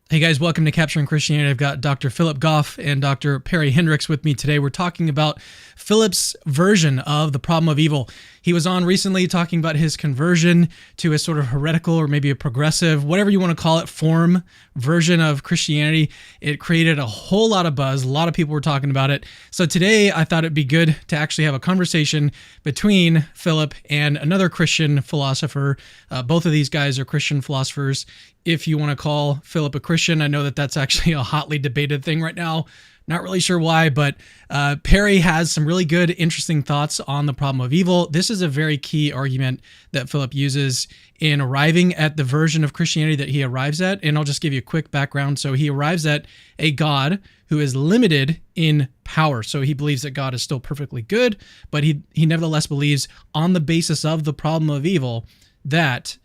Hey guys, welcome to Capturing Christianity. I've got Dr. Philip Goff and Dr. Perry Hendricks with me today. We're talking about Philip's version of the problem of evil. He was on recently talking about his conversion to a sort of heretical or maybe a progressive, whatever you want to call it, form version of Christianity. It created a whole lot of buzz. A lot of people were talking about it. So today I thought it'd be good to actually have a conversation between Philip and another Christian philosopher. Both of these guys are Christian philosophers. If you want to call Philip a Christian, I know that that's actually a hotly debated thing right now. Not really sure why, but Perry has some really good, interesting thoughts on the problem of evil. This is a very key argument that Philip uses in arriving at the version of Christianity that he arrives at. And I'll just give you a quick background. So he arrives at a God who is limited in power. So he believes that God is still perfectly good, but he nevertheless believes on the basis of the problem of evil that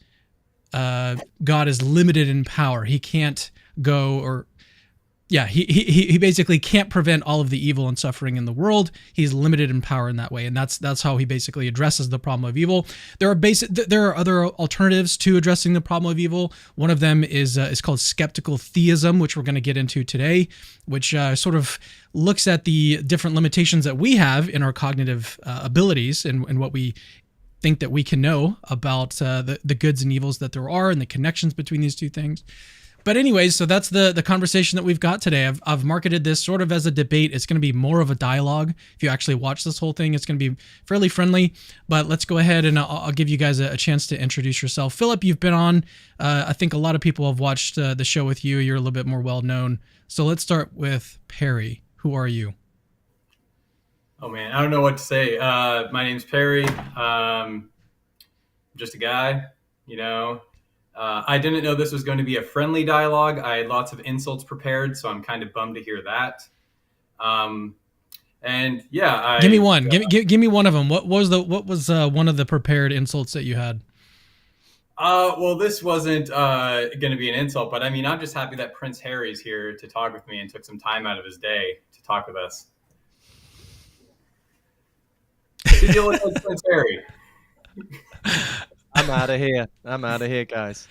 God is limited in power. He can't go he basically can't prevent all of the evil and suffering in the world. He's limited in power in that way, and that's how he basically addresses the problem of evil. There are other alternatives to addressing the problem of evil. One of them is called skeptical theism, which we're going to get into today, which sort of looks at the different limitations that we have in our cognitive abilities and what we think that we can know about the goods and evils that there are and the connections between these two things. But anyways, so that's the conversation that we've got today. I've marketed this sort of as a debate. It's going to be more of a dialogue. If you actually watch this whole thing, it's going to be fairly friendly. But let's go ahead and I'll give you guys a chance to introduce yourself. Philip, you've been on. I think a lot of people have watched the show with you. You're a little bit more well-known. So let's start with Perry. Who are you? Oh, man, I don't know what to say. My name's Perry. Just a guy, I didn't know this was going to be a friendly dialogue. I had lots of insults prepared, so I'm kind of bummed to hear that. Give me one. Give me one of them. What was one of the prepared insults that you had? Well, this wasn't going to be an insult, but I mean, I'm just happy that Prince Harry's here to talk with me and took some time out of his day to talk with us. Did you look like Prince Harry? I'm out of here, guys.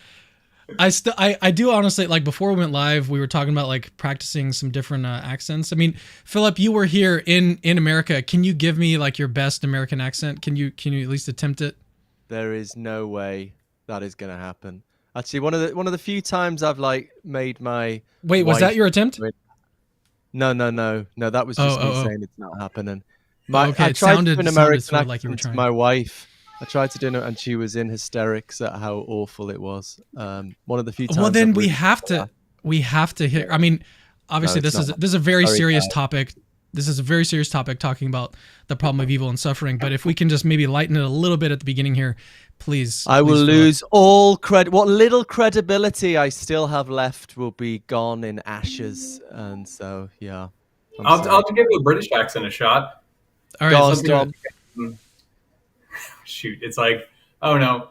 I do honestly, like, before we went live, we were talking about like practicing some different accents. I mean, Philip, you were here in America. Can you give me like your best American accent? Can you at least attempt it? There is no way that is going to happen. Actually, one of the few times I've like made my Wait, was that your attempt? No. That was just me saying it's not happening. Okay, I tried to do an American sort of like you were accent trying. to my wife. I tried to do it, and she was in hysterics at how awful it was. One of the few times. Well, then we have to hear. I mean, obviously, this is a very serious topic. This is a very serious topic, talking about the problem of evil and suffering. But if we can just maybe lighten it a little bit at the beginning here, please. I will lose all credit. What little credibility I still have left will be gone in ashes. And so, yeah. I'll give the British accent a shot. All right, let's do it. Shoot, it's like, oh no,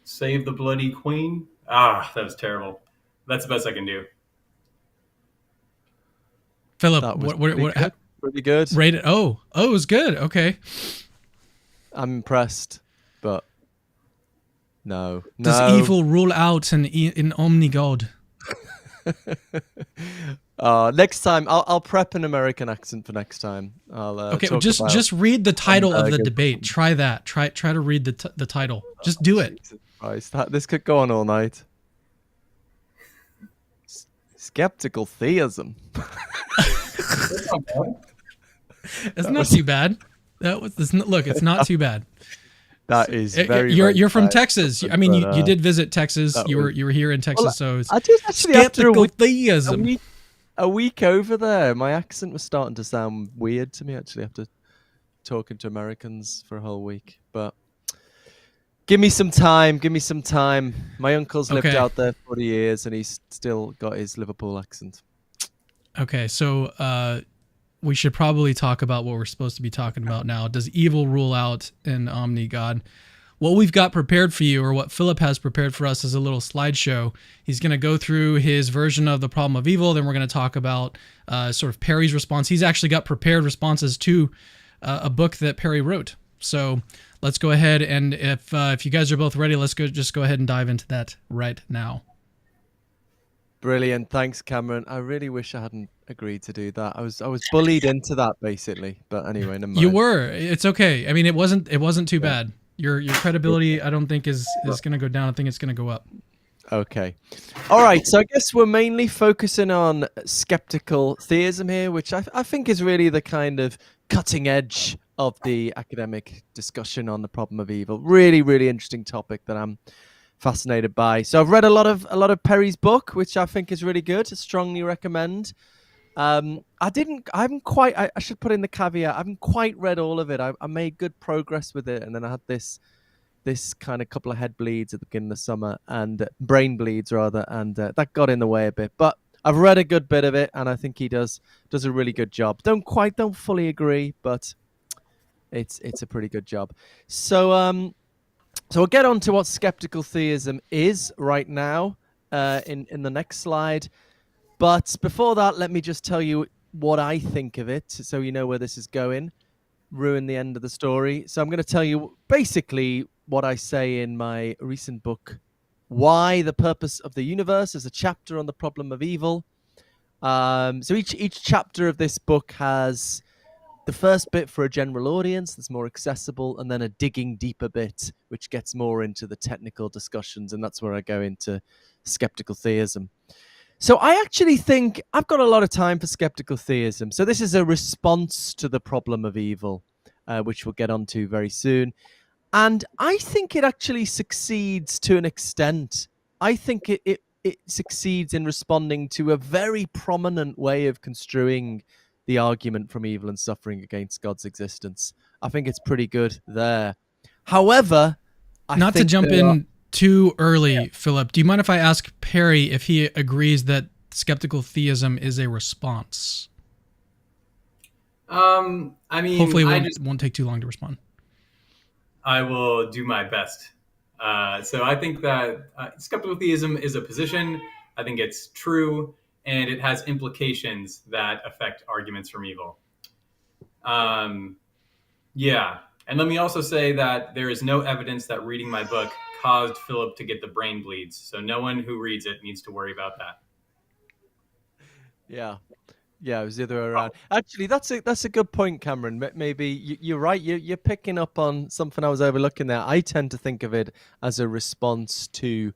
save the bloody queen. That was terrible. That's the best I can do. Philip, what pretty good. Rate it. Oh, it was good. Okay. I'm impressed, but no. Does evil rule out in Omni-God? Next time I'll prep an American accent for next time. Okay, just read the title of the debate. Try that. Try to read the title. Just do it. Jesus Christ, this could go on all night. Skeptical theism. It's not too bad. Look, it's not too bad. That is very. You're from Texas. I mean, you did visit Texas. You were here in Texas, so it's I did actually skeptical theism. A week over there, my accent was starting to sound weird to me. Actually, after talking to Americans for a whole week, but give me some time. My uncle's lived out there 40 years, and he's still got his Liverpool accent. Okay, so we should probably talk about what we're supposed to be talking about now. Does evil rule out in Omni-God? What we've got prepared for you, or what Philip has prepared for us, is a little slideshow. He's going to go through his version of the problem of evil. Then we're going to talk about sort of Perry's response. He's actually got prepared responses to a book that Perry wrote. So let's go ahead, and if you guys are both ready, let's just go ahead and dive into that right now. Brilliant. Thanks, Cameron. I really wish I hadn't agreed to do that. I was bullied into that basically. But anyway, never You mind. were. It's okay. I mean, it wasn't too Yeah. bad. Your credibility, I don't think is going to go down. I think it's going to go up. Okay. All right. So I guess we're mainly focusing on skeptical theism here, which I think is really the kind of cutting edge of the academic discussion on the problem of evil. Really, really interesting topic that I'm fascinated by. So I've read a lot of Perry's book, which I think is really good. I strongly recommend. I haven't quite. I should put in the caveat. I haven't quite read all of it. I made good progress with it, and then I had this kind of couple of head bleeds at the beginning of the summer, and brain bleeds rather, and that got in the way a bit. But I've read a good bit of it, and I think he does a really good job. Don't fully agree, but it's a pretty good job. So so we'll get on to what skeptical theism is right now in the next slide. But before that, let me just tell you what I think of it, so you know where this is going. Ruin the end of the story. So I'm going to tell you basically what I say in my recent book, Why the Purpose of the Universe, as a chapter on the problem of evil. So each chapter of this book has the first bit for a general audience that's more accessible, and then a digging deeper bit, which gets more into the technical discussions, and that's where I go into skeptical theism. So I actually think I've got a lot of time for skeptical theism. So this is a response to the problem of evil, which we'll get onto very soon. And I think it actually succeeds to an extent. I think it succeeds in responding to a very prominent way of construing the argument from evil and suffering against God's existence. I think it's pretty good there. However, Not to jump in too early, Philip, do you mind if I ask Perry if he agrees that skeptical theism is a response? I mean, hopefully it won't take too long to respond. I will do my best. So I think that skeptical theism is a position. I think it's true, and it has implications that affect arguments from evil. Yeah. And let me also say that there is no evidence that reading my book caused Philip to get the brain bleeds. So no one who reads it needs to worry about that. Yeah. Yeah, it was the other way around. Actually, that's a good point, Cameron. Maybe you're right. You're picking up on something I was overlooking there. I tend to think of it as a response to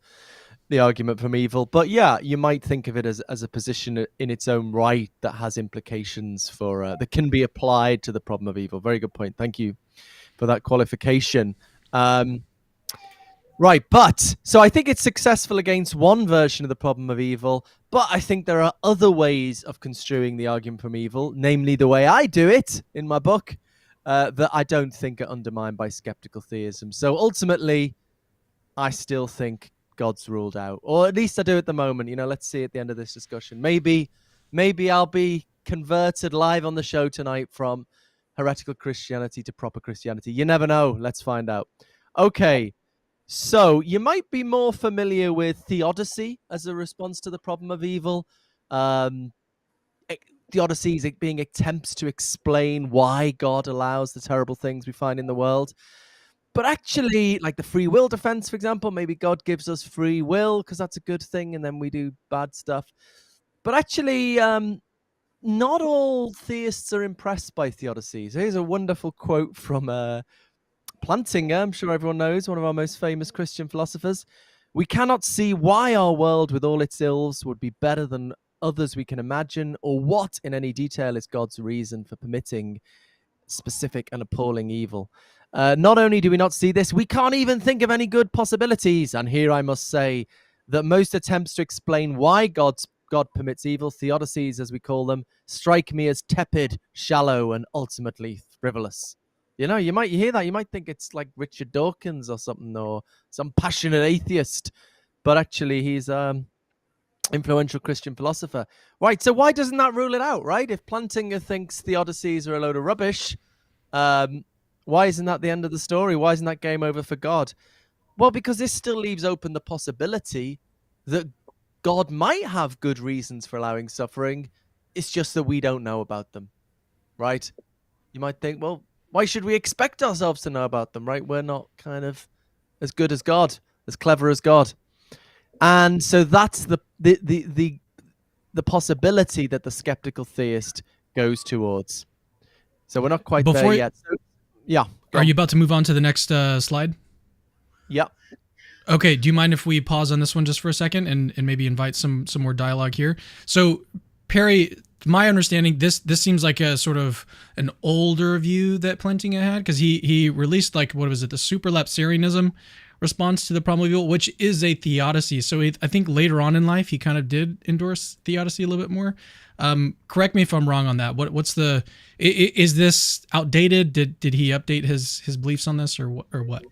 the argument from evil. But yeah, you might think of it as a position in its own right that has implications for that can be applied to the problem of evil. Very good point. Thank you for that qualification. Right, but so I think it's successful against one version of the problem of evil, but I think there are other ways of construing the argument from evil, namely the way I do it in my book, that I don't think are undermined by skeptical theism. So ultimately, I still think God's ruled out, or at least I do at the moment. You know, let's see at the end of this discussion. Maybe I'll be converted live on the show tonight from heretical Christianity to proper Christianity. You never know. Let's find out. Okay. So you might be more familiar with theodicy as a response to the problem of evil. Theodicy is being attempts to explain why God allows the terrible things we find in the world. But actually, like the free will defense, for example, maybe God gives us free will because that's a good thing, and then we do bad stuff. But actually, not all theists are impressed by theodicy. So here's a wonderful quote from Plantinga, I'm sure everyone knows, one of our most famous Christian philosophers. We cannot see why our world with all its ills would be better than others we can imagine, or what in any detail is God's reason for permitting specific and appalling evil. Not only do we not see this, we can't even think of any good possibilities. And here I must say that most attempts to explain why God permits evil, theodicies as we call them, strike me as tepid, shallow, and ultimately frivolous. You know, you hear that, you might think it's like Richard Dawkins or something, or some passionate atheist, but actually he's influential Christian philosopher. Right, so why doesn't that rule it out, right? If Plantinga thinks theodicies are a load of rubbish, why isn't that the end of the story? Why isn't that game over for God? Well, because this still leaves open the possibility that God might have good reasons for allowing suffering. It's just that we don't know about them, right? You might think, well, why should we expect ourselves to know about them, right? We're not kind of as good as God, as clever as God. And so that's the the possibility that the skeptical theist goes towards. So we're not quite there Before- yet. So, yeah. go Are on. you about to move on to the next slide? Yeah. Okay, do you mind if we pause on this one just for a second and maybe invite some more dialogue here? So, Perry, my understanding, this seems like a sort of an older view that Plantinga had, because he released, like, what was it, the supralapsarianism response to the problem of evil, which is a theodicy. So I think later on in life he kind of did endorse theodicy a little bit more. Correct me if I'm wrong on that. Is this outdated? Did he update his beliefs on this or what?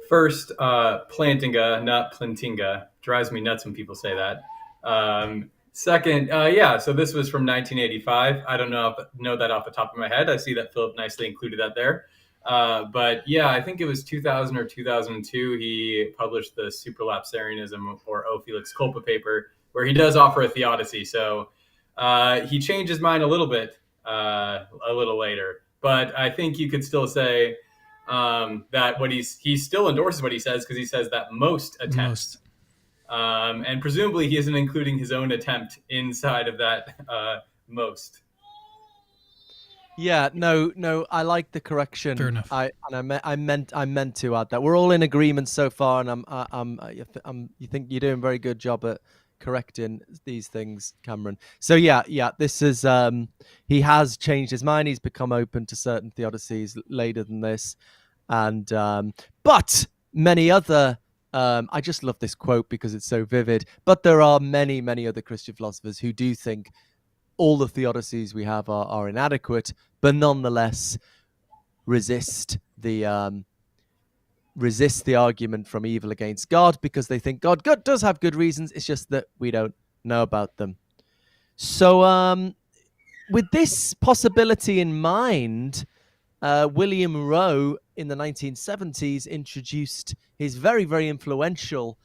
First, Plantinga, not Plantinga. Drives me nuts when people say that. Second, so this was from 1985. I don't know that off the top of my head. I see that Philip nicely included that there. But yeah, I think it was 2000 or 2002. He published the Supralapsarianism or O Felix Culpa paper, where he does offer a theodicy. So he changed his mind a little bit a little later. But I think you could still say that he still endorses what he says, because he says that most attempts. And presumably he isn't including his own attempt inside of that most. Yeah, no, I like the correction. Fair enough. I meant to add that. We're all in agreement so far, and you think you're doing a very good job at correcting these things, Cameron. So yeah, this is he has changed his mind. He's become open to certain theodicies later than this, and but many other. I just love this quote because it's so vivid. But there are many other Christian philosophers who do think all the theodicies we have are inadequate, but nonetheless resist the argument from evil against God, because they think God does have good reasons. It's just that we don't know about them. So with this possibility in mind, William Rowe in the 1970s introduced his very, very influential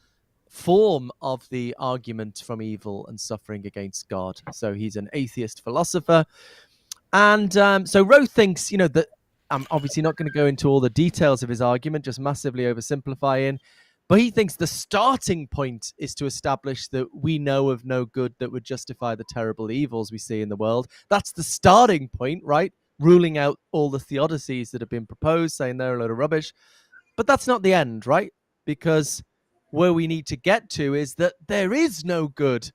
form of the argument from evil and suffering against God. So he's an atheist philosopher. And so Rowe thinks, that I'm obviously not going to go into all the details of his argument, just massively oversimplifying. But he thinks the starting point is to establish that we know of no good that would justify the terrible evils we see in the world. That's the starting point, right? Ruling out all the theodicies that have been proposed, saying they're a load of rubbish. But that's not the end, right? Because where we need to get to is that there is no good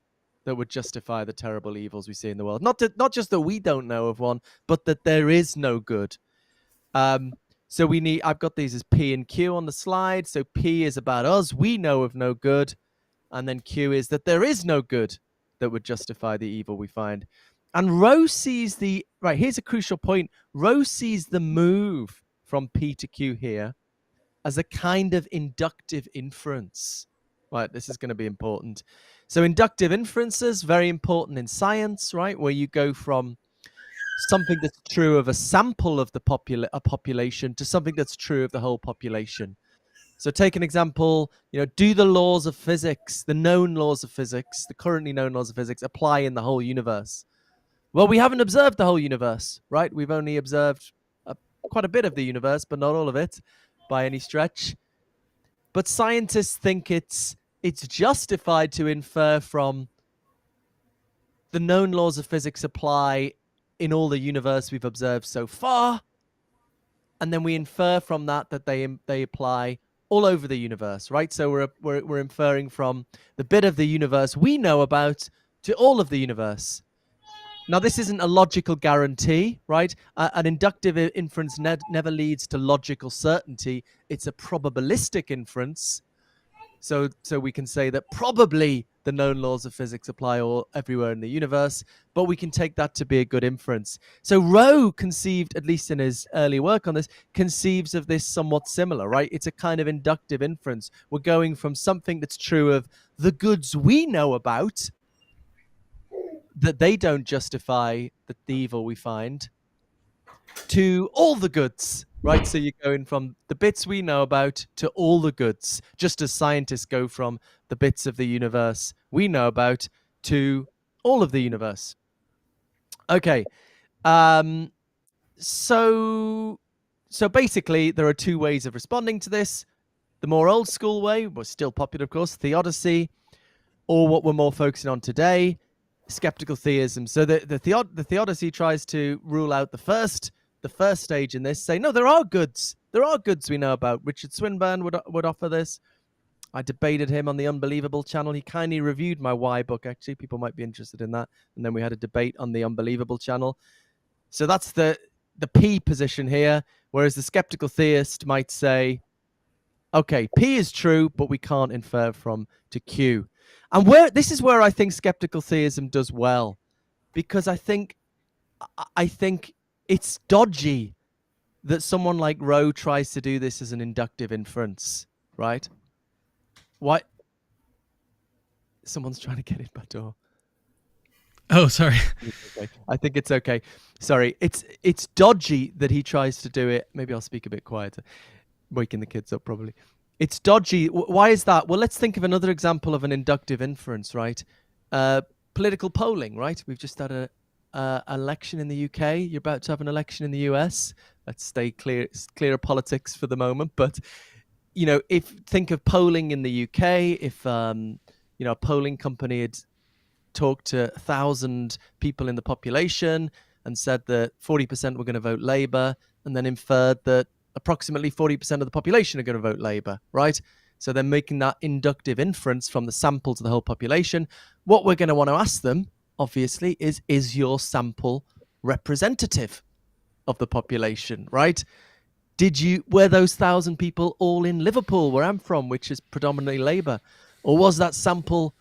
that would justify the terrible evils we see in the world. Not just that we don't know of one, but that there is no good. So I've got these as P and Q on the slide. So P is about us. We know of no good. And then Q is that there is no good that would justify the evil we find. And Rowe sees here's a crucial point. Rowe sees the move from P to Q here as a kind of inductive inference. Right, this is going to be important. So inductive inferences, very important in science, right? Where you go from something that's true of a sample of a population to something that's true of the whole population. So take an example, do the laws of physics, the known laws of physics, the currently known laws of physics apply in the whole universe? Well, we haven't observed the whole universe, right? We've only observed quite a bit of the universe, but not all of it by any stretch. But scientists think it's justified to infer from the known laws of physics apply in all the universe we've observed so far, and then we infer from that they apply all over the universe, right? So we're inferring from the bit of the universe we know about to all of the universe. Now, this isn't a logical guarantee, right? An inductive inference never leads to logical certainty. It's a probabilistic inference. So we can say that probably the known laws of physics apply everywhere in the universe, but we can take that to be a good inference. So Rowe conceived, at least in his early work on this, conceives of this somewhat similar, right? It's a kind of inductive inference. We're going from something that's true of the goods we know about, that they don't justify the evil we find, to all the goods, right? So you're going from the bits we know about to all the goods, just as scientists go from the bits of the universe we know about to all of the universe. Okay. So basically there are two ways of responding to this. The more old school way, was still popular, of course, theodicy, or what we're more focusing on today, skeptical theism. So the theodicy tries to rule out the first stage in this, say no, there are goods we know about. Richard Swinburne would offer this. I debated him on the Unbelievable channel. He kindly reviewed my Why book, actually. People might be interested in that. And then we had a debate on the Unbelievable channel. So that's the P position here, whereas the skeptical theist might say, okay, P is true, but we can't infer from to Q. And this is where I think skeptical theism does well, because I think it's dodgy that someone like Rowe tries to do this as an inductive inference, right? Why? Someone's trying to get in my door. Oh, sorry. Okay. I think it's okay. Sorry. It's dodgy that he tries to do it. Maybe I'll speak a bit quieter. Waking the kids up, probably. It's dodgy. Why is that? Well, let's think of another example of an inductive inference, right? Political polling, right? We've just had an election in the UK. You're about to have an election in the US. Let's stay clear of politics for the moment. But, think of polling in the UK. If, a polling company had talked to 1,000 people in the population and said that 40% were going to vote Labour, and then inferred that approximately 40% of the population are going to vote Labour, right? So they're making that inductive inference from the sample to the whole population. What we're going to want to ask them, obviously, is your sample representative of the population, right? Were those 1,000 people all in Liverpool, where I'm from, which is predominantly Labour? Or was that sample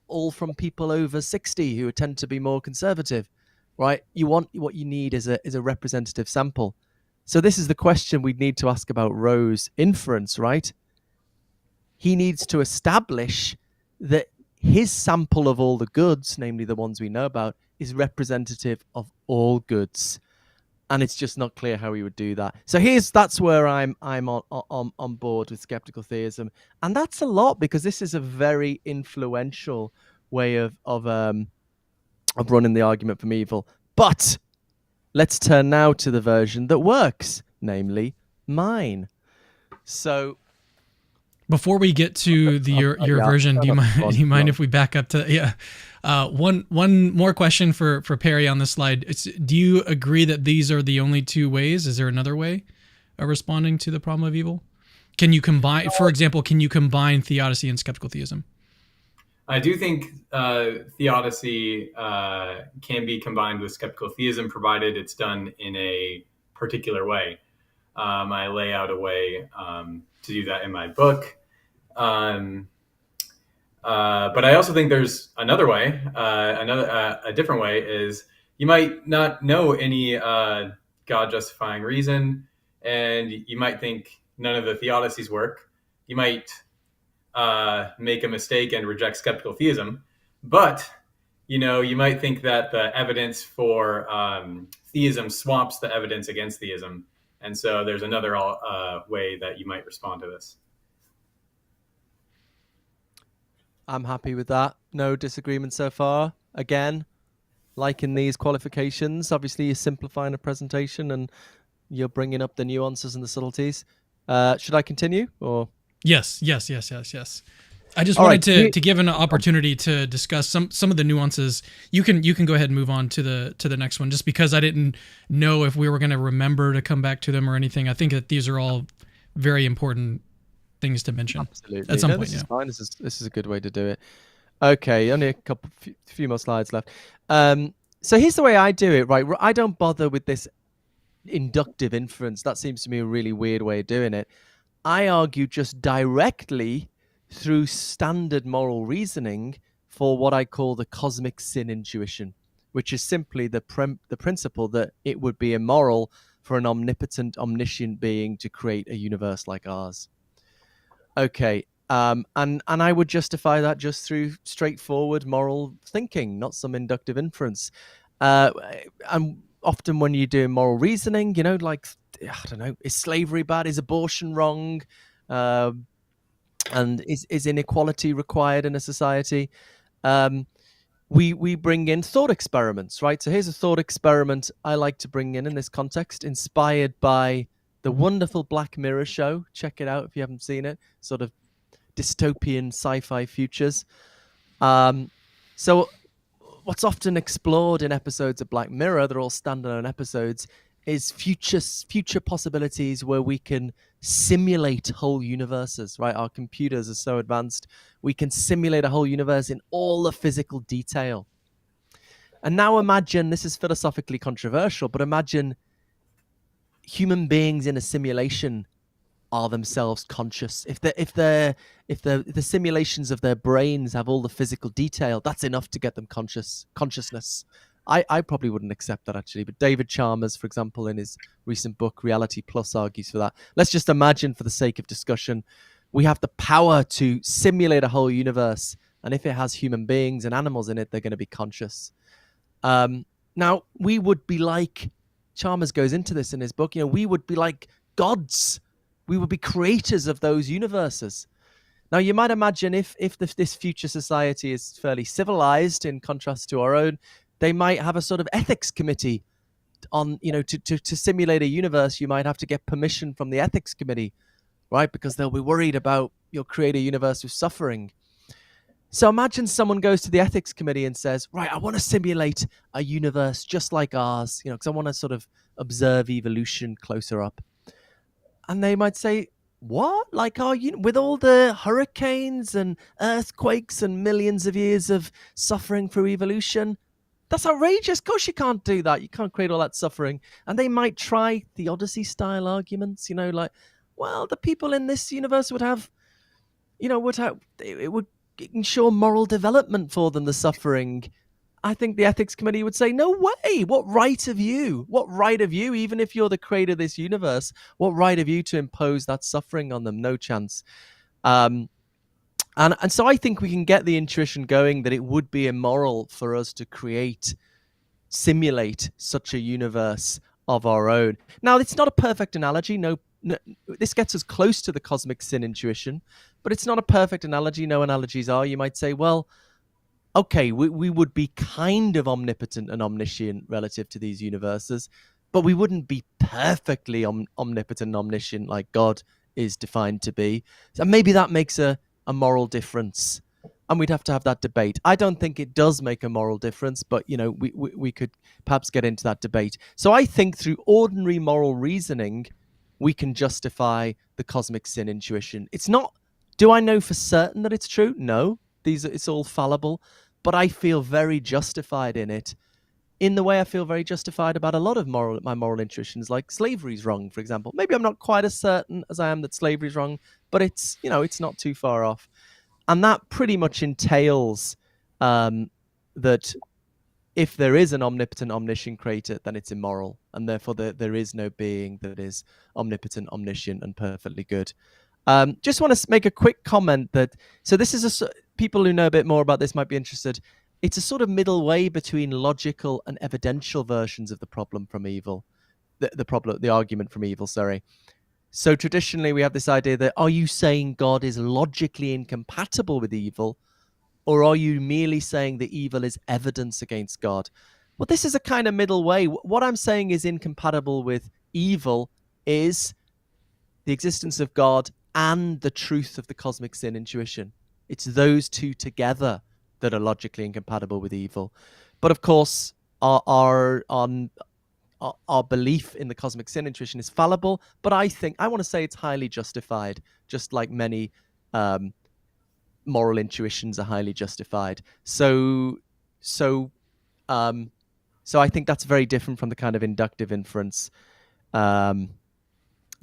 all from people over 60 who tend to be more conservative, right? What you need is a representative sample. So this is the question we'd need to ask about Rowe's inference, right? He needs to establish that his sample of all the goods, namely the ones we know about, is representative of all goods. And it's just not clear how he would do that. So that's where I'm on board with skeptical theism, and that's a lot because this is a very influential way of running the argument from evil. But let's turn now to the version that works, namely mine. So before we get to your version, do you mind if we back up to one more question for Perry on this slide? Do you agree that these are the only two ways? Is there another way of responding to the problem of evil? Can you combine, for example, theodicy and skeptical theism? I do think theodicy can be combined with skeptical theism, provided it's done in a particular way. I lay out a way to do that in my book. But I also think there's another way. A different way is you might not know any God-justifying reason, and you might think none of the theodicies work. You might make a mistake and reject skeptical theism, but you might think that the evidence for theism swamps the evidence against theism, and so there's another way that you might respond to this. I'm happy with that. No disagreement so far. Again, like in these qualifications, obviously you're simplifying a presentation and you're bringing up the nuances and the subtleties. Should I continue or? Yes. I just wanted to give an opportunity to discuss some of the nuances. You can go ahead and move on to the next one, just because I didn't know if we were going to remember to come back to them or anything. I think that these are all very important things to mention. Absolutely. At some point. This is fine. This is a good way to do it. Okay, only a few more slides left. So here's the way I do it, right? I don't bother with this inductive inference. That seems to me a really weird way of doing it. I argue just directly through standard moral reasoning for what I call the cosmic sin intuition, which is simply the principle that it would be immoral for an omnipotent, omniscient being to create a universe like ours. Okay, and I would justify that just through straightforward moral thinking, not some inductive inference. And often when you're doing moral reasoning, like, I don't know, is slavery bad? Is abortion wrong? And is inequality required in a society? We bring in thought experiments, right? So here's a thought experiment I like to bring in this context, inspired by the wonderful Black Mirror show. Check it out if you haven't seen it. Sort of dystopian sci-fi futures. So what's often explored in episodes of Black Mirror, they're all standalone episodes, is future possibilities where we can simulate whole universes, right? Our computers are so advanced, we can simulate a whole universe in all the physical detail. And now imagine, this is philosophically controversial, but imagine human beings in a simulation are themselves conscious. If the simulations of their brains have all the physical detail, that's enough to get them consciousness. I probably wouldn't accept that, actually, but David Chalmers, for example, in his recent book Reality Plus, argues for that. Let's just imagine, for the sake of discussion, we have the power to simulate a whole universe, and if it has human beings and animals in it, they're going to be conscious. Now, we would be like, Chalmers goes into this in his book, we would be like gods. We would be creators of those universes. Now, you might imagine if this future society is fairly civilized in contrast to our own, they might have a sort of ethics committee on, to simulate a universe. You might have to get permission from the ethics committee, right? Because they'll be worried about you'll create a universe with suffering. So imagine someone goes to the ethics committee and says, right, I want to simulate a universe just like ours, because I want to sort of observe evolution closer up. And they might say, what? Like, with all the hurricanes and earthquakes and millions of years of suffering through evolution? That's outrageous. Of course you can't do that. You can't create all that suffering. And they might try theodicy style arguments, like, well, the people in this universe would have, it would ensure moral development for them, the suffering. I think the ethics committee would say, no way. What right have you, even if you're the creator of this universe, what right have you to impose that suffering on them? No chance. And so I think we can get the intuition going that it would be immoral for us to simulate such a universe of our own. Now, it's not a perfect analogy. No, this gets us close to the cosmic sin intuition, but it's not a perfect analogy. No analogies are. You might say, well, okay, we would be kind of omnipotent and omniscient relative to these universes, but we wouldn't be perfectly omnipotent and omniscient like God is defined to be. So maybe that makes a moral difference, and we'd have to have that debate. I don't think it does make a moral difference, but we could perhaps get into that debate. So I think through ordinary moral reasoning, we can justify the cosmic sin intuition. It's not, do I know for certain that it's true? No. It's all fallible, but I feel very justified in it, in the way I feel very justified about a lot of my moral intuitions, like slavery's wrong, for example. Maybe I'm not quite as certain as I am that slavery's wrong, but it's not too far off. And that pretty much entails that if there is an omnipotent, omniscient creator, then it's immoral, and therefore there is no being that is omnipotent, omniscient, and perfectly good. Just want to make a quick comment so this is people who know a bit more about this might be interested. It's a sort of middle way between logical and evidential versions of the problem from evil, the argument from evil, sorry. So traditionally we have this idea that, are you saying God is logically incompatible with evil, or are you merely saying that evil is evidence against God? Well, this is a kind of middle way. What I'm saying is incompatible with evil is the existence of God and the truth of the cosmic sin intuition. It's those two together that are logically incompatible with evil. But of course, our belief in the cosmic sin intuition is fallible, but I want to say it's highly justified, just like many moral intuitions are highly justified. So I think that's very different from the kind of inductive inference that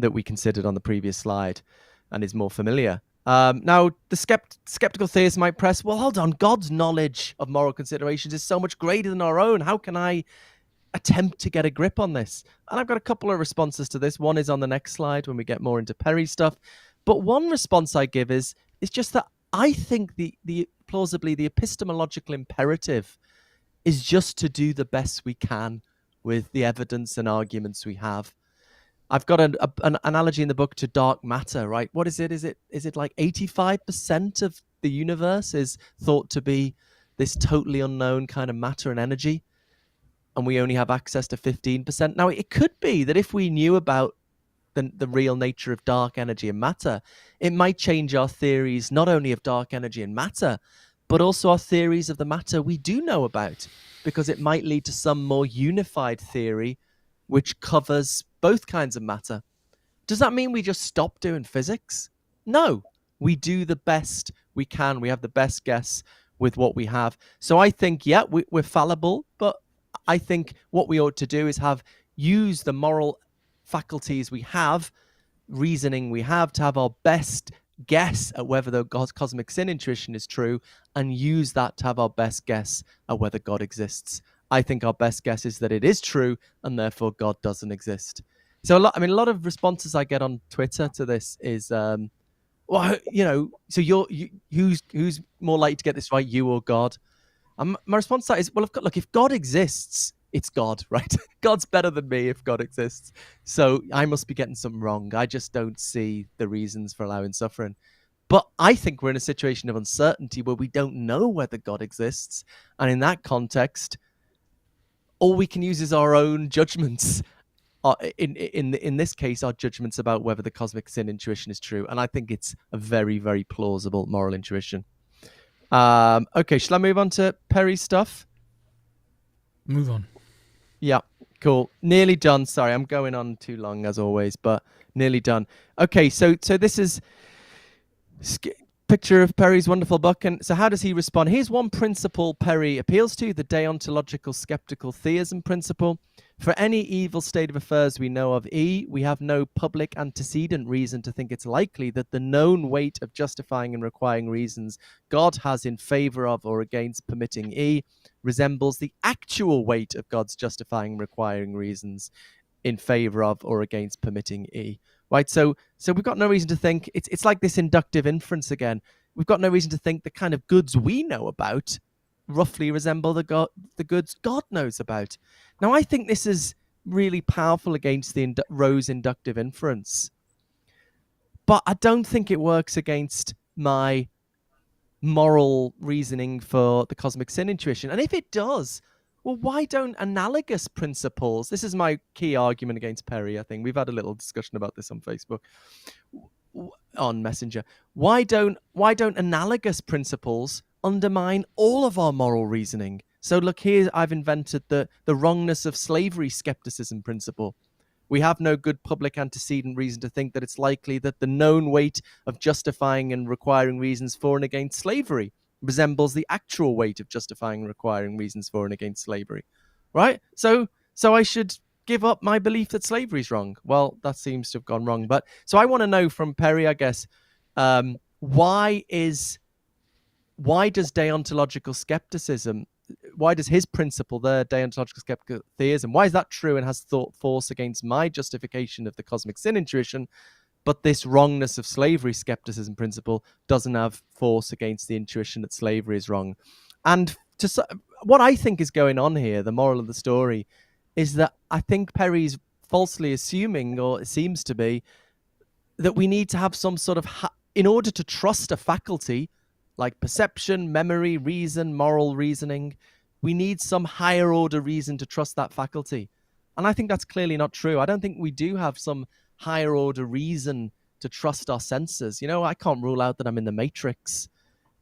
we considered on the previous slide, and is more familiar. Now, the skeptical theist might press, well, hold on, God's knowledge of moral considerations is so much greater than our own. How can I attempt to get a grip on this? And I've got a couple of responses to this. One is on the next slide when we get more into Perry's stuff. But one response I give is just that I think plausibly the epistemological imperative is just to do the best we can with the evidence and arguments we have. I've got an analogy in the book to dark matter, right? What is it? Is it like 85% of the universe is thought to be this totally unknown kind of matter and energy, and we only have access to 15%? Now, it could be that if we knew about the real nature of dark energy and matter, it might change our theories not only of dark energy and matter, but also our theories of the matter we do know about, because it might lead to some more unified theory which covers both kinds of matter. Does that mean we just stop doing physics? No, we do the best we can. We have the best guess with what we have. So I think, yeah, we're fallible, but I think what we ought to do is use the moral faculties we have, reasoning we have, to have our best guess at whether the cosmic sin intuition is true, and use that to have our best guess at whether God exists. I think our best guess is that it is true, and therefore God doesn't exist. So a lot of responses I get on Twitter to this is, well, so who's more likely to get this right, you or God? My response to that is, well, if God exists, it's God, right? God's better than me if God exists. So I must be getting something wrong. I just don't see the reasons for allowing suffering. But I think we're in a situation of uncertainty where we don't know whether God exists. And in that context, all we can use is our own judgments. In this case, our judgments about whether the cosmic sin intuition is true. And I think it's a very, very plausible moral intuition. Okay, shall I move on to Perry's stuff? Move on. Yeah, cool. Nearly done. Sorry, I'm going on too long as always, but nearly done. Okay, so this is picture of Perry's wonderful book. And so how does he respond? Here's one principle Perry appeals to, the deontological skeptical theism principle. For any evil state of affairs we know of E, we have no public antecedent reason to think it's likely that the known weight of justifying and requiring reasons God has in favor of or against permitting E resembles the actual weight of God's justifying and requiring reasons in favor of or against permitting E. Right, so we've got no reason to think it's like this inductive inference again. We've got no reason to think the kind of goods we know about roughly resemble the goods God knows about. Now, I think this is really powerful against the Rowe's inductive inference, but I don't think it works against my moral reasoning for the cosmic sin intuition. And if it does, well, why don't analogous principles? This is my key argument against Perry, I think. We've had a little discussion about this on Facebook, on Messenger. Why don't analogous principles undermine all of our moral reasoning? So look, here I've invented the wrongness of slavery skepticism principle. We have no good public antecedent reason to think that it's likely that the known weight of justifying and requiring reasons for and against slavery resembles the actual weight of justifying and requiring reasons for and against slavery, right? So I should give up my belief that slavery is wrong. Well, that seems to have gone wrong. But so I want to know from Perry, I guess, why does deontological skepticism, why does his principle there, deontological skeptical theism, why is that true and has thought force against my justification of the cosmic sin intuition, but this wrongness of slavery skepticism principle doesn't have force against the intuition that slavery is wrong? And what I think is going on here, the moral of the story, is that I think Perry's falsely assuming, or it seems to be, that we need to have some sort of, in order to trust a faculty, like perception, memory, reason, moral reasoning, we need some higher order reason to trust that faculty. And I think that's clearly not true. I don't think we do have some higher order reason to trust our senses. I can't rule out that I'm in the Matrix,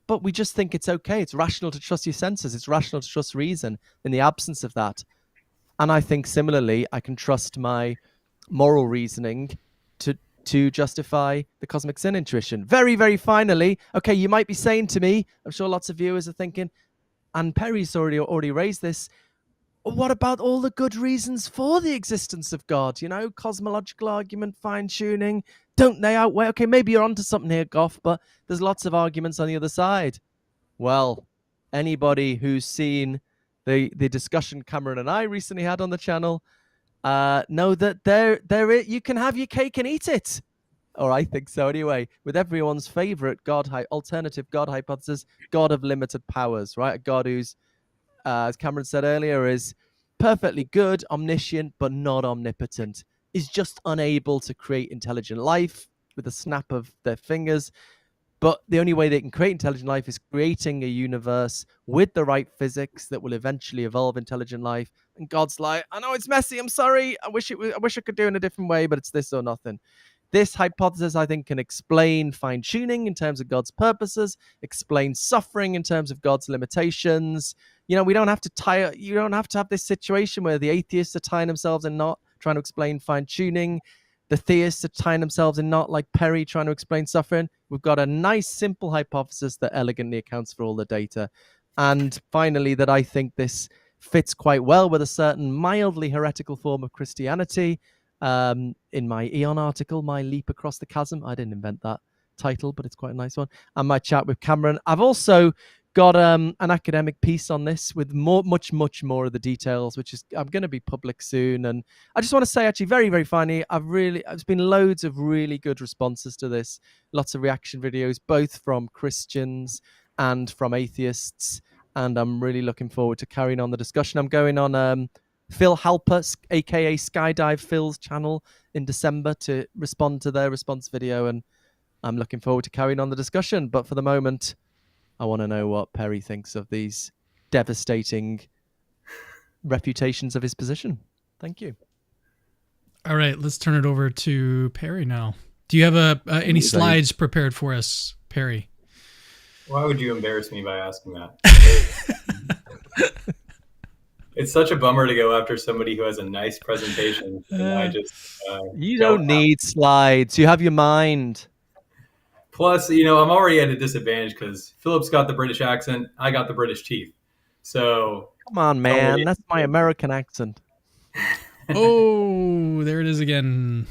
but we just think it's okay. It's rational to trust your senses. It's rational to trust reason in the absence of that. And I think similarly, I can trust my moral reasoning to justify the cosmic sin intuition. Very, very finally, okay, you might be saying to me, I'm sure lots of viewers are thinking, and Perry's already raised this, what about all the good reasons for the existence of God? Cosmological argument, fine-tuning, don't they outweigh? Okay, maybe you're onto something here, Goff, but there's lots of arguments on the other side. Well, anybody who's seen the discussion Cameron and I recently had on the channel know that you can have your cake and eat it. Or I think so anyway, with everyone's favorite alternative God hypothesis, God of limited powers, right? A God who's, as Cameron said earlier, is perfectly good, omniscient, but not omnipotent, is just unable to create intelligent life with a snap of their fingers. But the only way they can create intelligent life is creating a universe with the right physics that will eventually evolve intelligent life. And God's like, I know it's messy, I'm sorry, I wish I could do it in a different way, but it's this or nothing. This hypothesis, I think, can explain fine-tuning in terms of God's purposes, explain suffering in terms of God's limitations. We don't have to you don't have to have this situation where the atheists are tying themselves in knot, trying to explain fine-tuning. The theists are tying themselves in knot, like Perry, trying to explain suffering. We've got a nice, simple hypothesis that elegantly accounts for all the data. And finally, that I think this fits quite well with a certain mildly heretical form of Christianity. In my Eon article, My Leap Across the Chasm, I didn't invent that title, but it's quite a nice one. And my chat with Cameron. I've also got an academic piece on this with much more of the details, which is I'm going to be public soon. And I just want to say, actually, very, very funny. There's been loads of really good responses to this. Lots of reaction videos, both from Christians and from atheists. And I'm really looking forward to carrying on the discussion. I'm going on Phil Halper, aka Skydive Phil's channel in December to respond to their response video. And I'm looking forward to carrying on the discussion. But for the moment, I want to know what Perry thinks of these devastating refutations of his position. Thank you. All right, let's turn it over to Perry now. Do you have any slides prepared for us, Perry? Why would you embarrass me by asking that? It's such a bummer to go after somebody who has a nice presentation. And I just you don't need slides. You have your mind. Plus, I'm already at a disadvantage because Philip's got the British accent. I got the British teeth. So come on, man. That's my American accent. Oh, there it is again.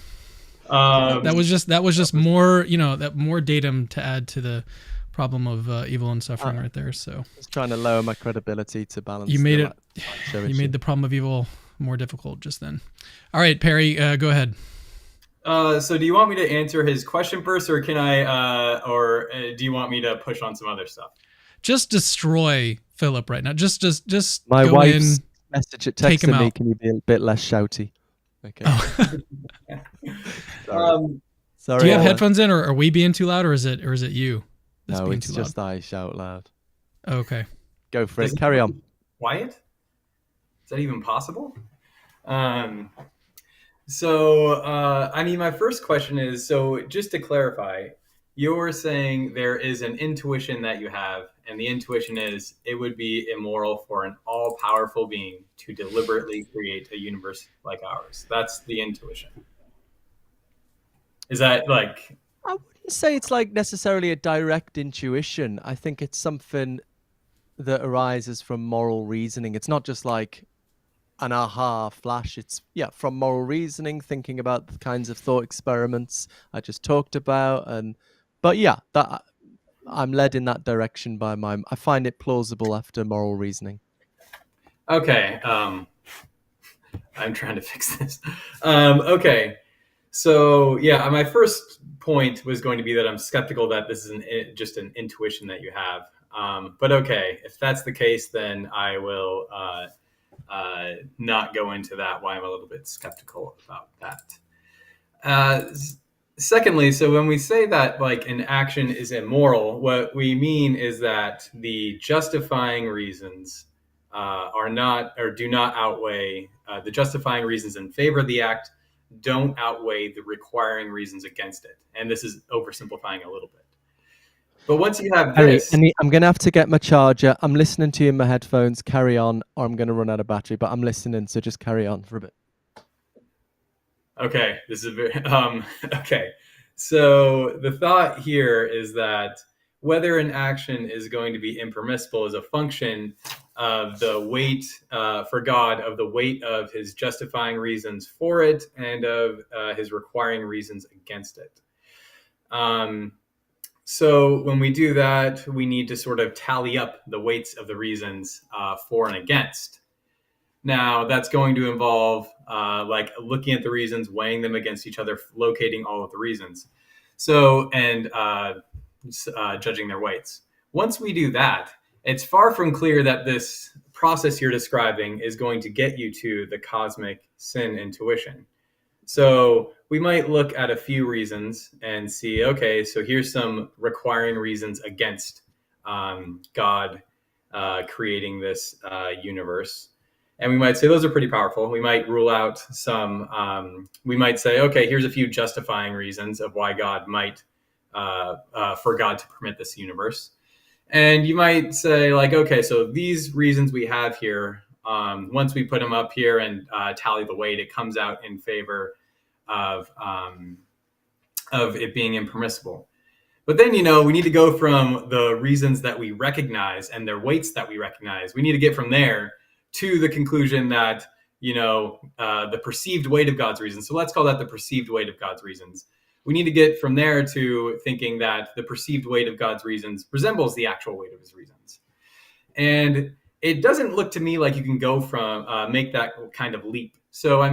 That was just more, more datum to add to the problem of evil and suffering right there. So just trying to lower my credibility to balance. You made the problem of evil more difficult just then. All right, Perry, go ahead. So do you want me to answer his question first, or can I, do you want me to push on some other stuff? Just destroy Philip right now. Just my go wife's in, message at texting me. Can you be a bit less shouty? Okay. Oh. Sorry. Do you have headphones in, or are we being too loud, or is it you? No, it's just I shout loud. Okay. Go for it. Carry on. Quiet? Is that even possible? So, my first question is, so just to clarify, you're saying there is an intuition that you have, and the intuition is it would be immoral for an all-powerful being to deliberately create a universe like ours. That's the intuition. Is that like... I wouldn't say it's like necessarily a direct intuition. I think it's something that arises from moral reasoning. It's not just like an aha flash. It's from moral reasoning, thinking about the kinds of thought experiments I just talked about, that I'm led in that direction by I find it plausible after moral reasoning. Okay, I'm trying to fix this. Okay, so my first point was going to be that I'm skeptical that this is just an intuition that you have. But okay, if that's the case, then I will not go into that, why I'm a little bit skeptical about that. Secondly, so when we say that like an action is immoral, what we mean is that the justifying reasons are not or do not outweigh the justifying reasons in favor of the act don't outweigh the requiring reasons against it. And this is oversimplifying a little bit. But once you have this... I'm going to have to get my charger. I'm listening to you in my headphones. Carry on, or I'm going to run out of battery, but I'm listening, so just carry on for a bit. Okay, this is very... okay, so the thought here is that whether an action is going to be impermissible is a function of the weight for God, of the weight of his justifying reasons for it and of his requiring reasons against it. So when we do that, we need to sort of tally up the weights of the reasons for and against. Now, that's going to involve like looking at the reasons, weighing them against each other, locating all of the reasons. So, and judging their weights. Once we do that, it's far from clear that this process you're describing is going to get you to the cosmic sin intuition. So we might look at a few reasons and see, okay, so here's some requiring reasons against God creating this universe. And we might say those are pretty powerful. We might rule out some, we might say, okay, here's a few justifying reasons of why God might, for God to permit this universe. And you might say, like, okay, so these reasons we have here, once we put them up here and tally the weight, it comes out in favor of it being impermissible. But then, we need to go from the reasons that we recognize and their weights that we recognize. We need to get from there to the conclusion that, the perceived weight of God's reasons. So let's call that the perceived weight of God's reasons. We need to get from there to thinking that the perceived weight of God's reasons resembles the actual weight of his reasons. And it doesn't look to me like you can go from, make that kind of leap. So,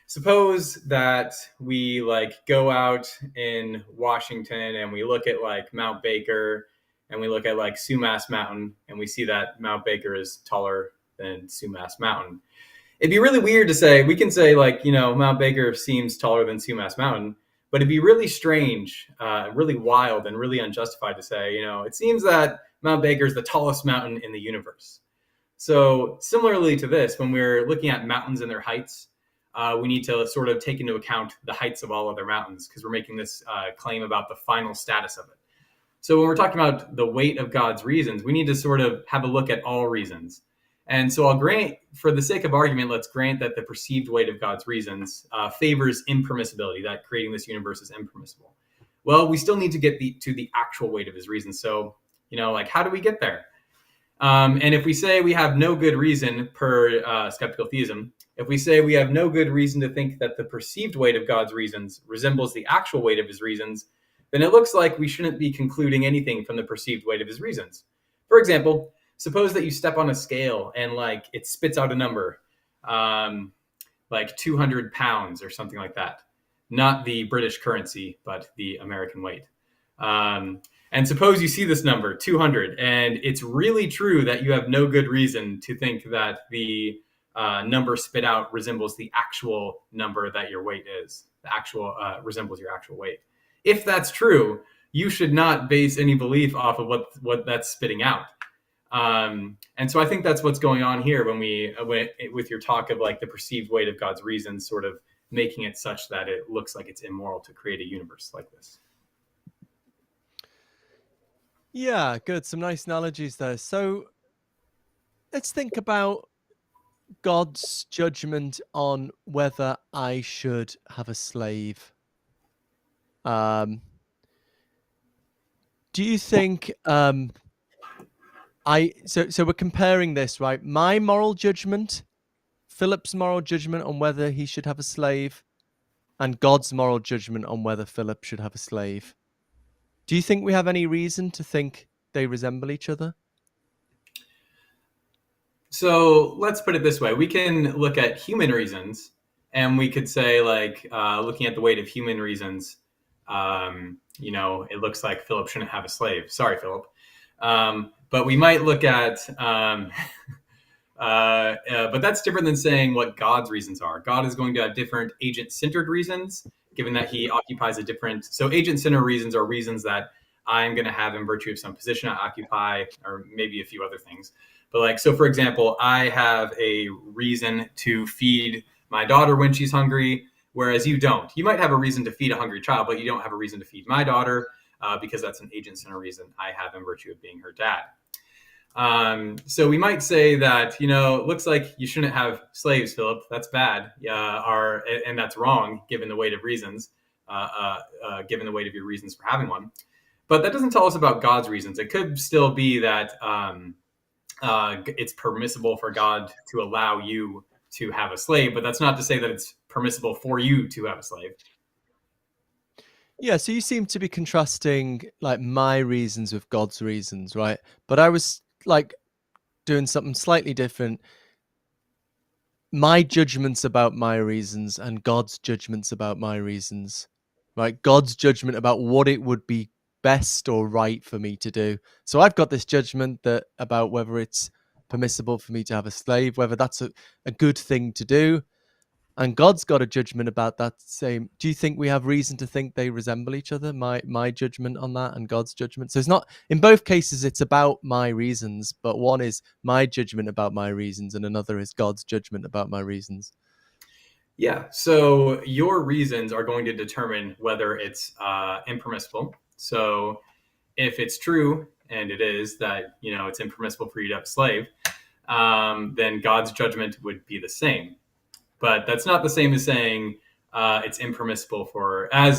suppose that we go out in Washington and we look at Mount Baker and we look at Sumas Mountain and we see that Mount Baker is taller than Sumas Mountain. It'd be really weird to say, we can say Mount Baker seems taller than Sumas Mountain, but it'd be really strange, really wild and really unjustified to say, it seems that Mount Baker is the tallest mountain in the universe. So similarly to this, when we're looking at mountains and their heights, we need to sort of take into account the heights of all other mountains because we're making this claim about the final status of it. So when we're talking about the weight of God's reasons, we need to sort of have a look at all reasons. And so I'll grant, for the sake of argument, let's grant that the perceived weight of God's reasons favors impermissibility, that creating this universe is impermissible. Well, we still need to get to the actual weight of his reasons. So, how do we get there? And if we say we have no good reason per skeptical theism, if we say we have no good reason to think that the perceived weight of God's reasons resembles the actual weight of his reasons, then it looks like we shouldn't be concluding anything from the perceived weight of his reasons. For example, suppose that you step on a scale and it spits out a number, 200 pounds or something like that. Not the British currency, but the American weight. And suppose you see this number, 200, and it's really true that you have no good reason to think that the number spit out resembles the actual number that your weight is. The actual resembles your actual weight. If that's true, you should not base any belief off of what that's spitting out. And so I think that's what's going on here when with your talk of the perceived weight of God's reasons, sort of making it such that it looks like it's immoral to create a universe like this. Yeah, good. Some nice analogies there. So let's think about God's judgment on whether I should have a slave. Do you think so we're comparing this, right? My moral judgment, Philip's moral judgment on whether he should have a slave, and God's moral judgment on whether Philip should have a slave. Do you think we have any reason to think they resemble each other? So let's put it this way. We can look at human reasons and we could say looking at the weight of human reasons, it looks like Philip shouldn't have a slave. Sorry, Philip. But we might look at, but that's different than saying what God's reasons are. God is going to have different agent-centered reasons, given that he occupies so agent-centered reasons are reasons that I'm going to have in virtue of some position I occupy, or maybe a few other things. But so for example, I have a reason to feed my daughter when she's hungry, whereas you don't. You might have a reason to feed a hungry child, but you don't have a reason to feed my daughter because that's an agent-centered reason I have in virtue of being her dad. So we might say that, it looks like you shouldn't have slaves, Philip. That's bad. And that's wrong, given the weight of reasons, given the weight of your reasons for having one. But that doesn't tell us about God's reasons. It could still be that it's permissible for God to allow you to have a slave, but that's not to say that it's permissible for you to have a slave. Yeah, so you seem to be contrasting my reasons with God's reasons, right? But I was doing something slightly different. My judgments about my reasons and God's judgments about my reasons, right? God's judgment about what it would be best or right for me to do. So I've got this judgment about whether it's permissible for me to have a slave, whether that's a good thing to do. and God's got a judgment about that same. Do you think we have reason to think they resemble each other? My judgment on that and God's judgment. So it's not, in both cases it's about my reasons, but one is my judgment about my reasons and another is God's judgment about my reasons. Yeah. So your reasons are going to determine whether it's impermissible. So if it's true, and it is, that it's impermissible for you to have a slave, then God's judgment would be the same. But that's not the same as saying it's impermissible for, I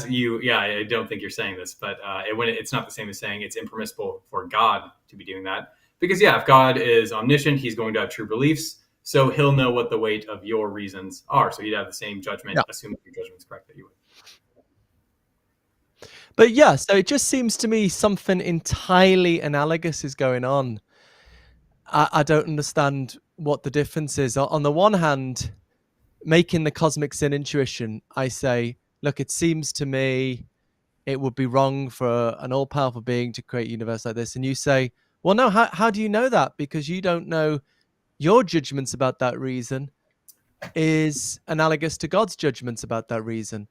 don't think you're saying this, but it's not the same as saying it's impermissible for God to be doing that. Because, if God is omniscient, he's going to have true beliefs. So he'll know what the weight of your reasons are. So he'd have the same judgment, assuming your judgment is correct, that you would. But yeah, so it just seems to me something entirely analogous is going on. I don't understand what the difference is. On the one hand, making the cosmic sin intuition, I say, look, it seems to me it would be wrong for an all-powerful being to create a universe like this. And you say, well, no, how do you know that? Because you don't know your judgments about that reason is analogous to God's judgments about that reason.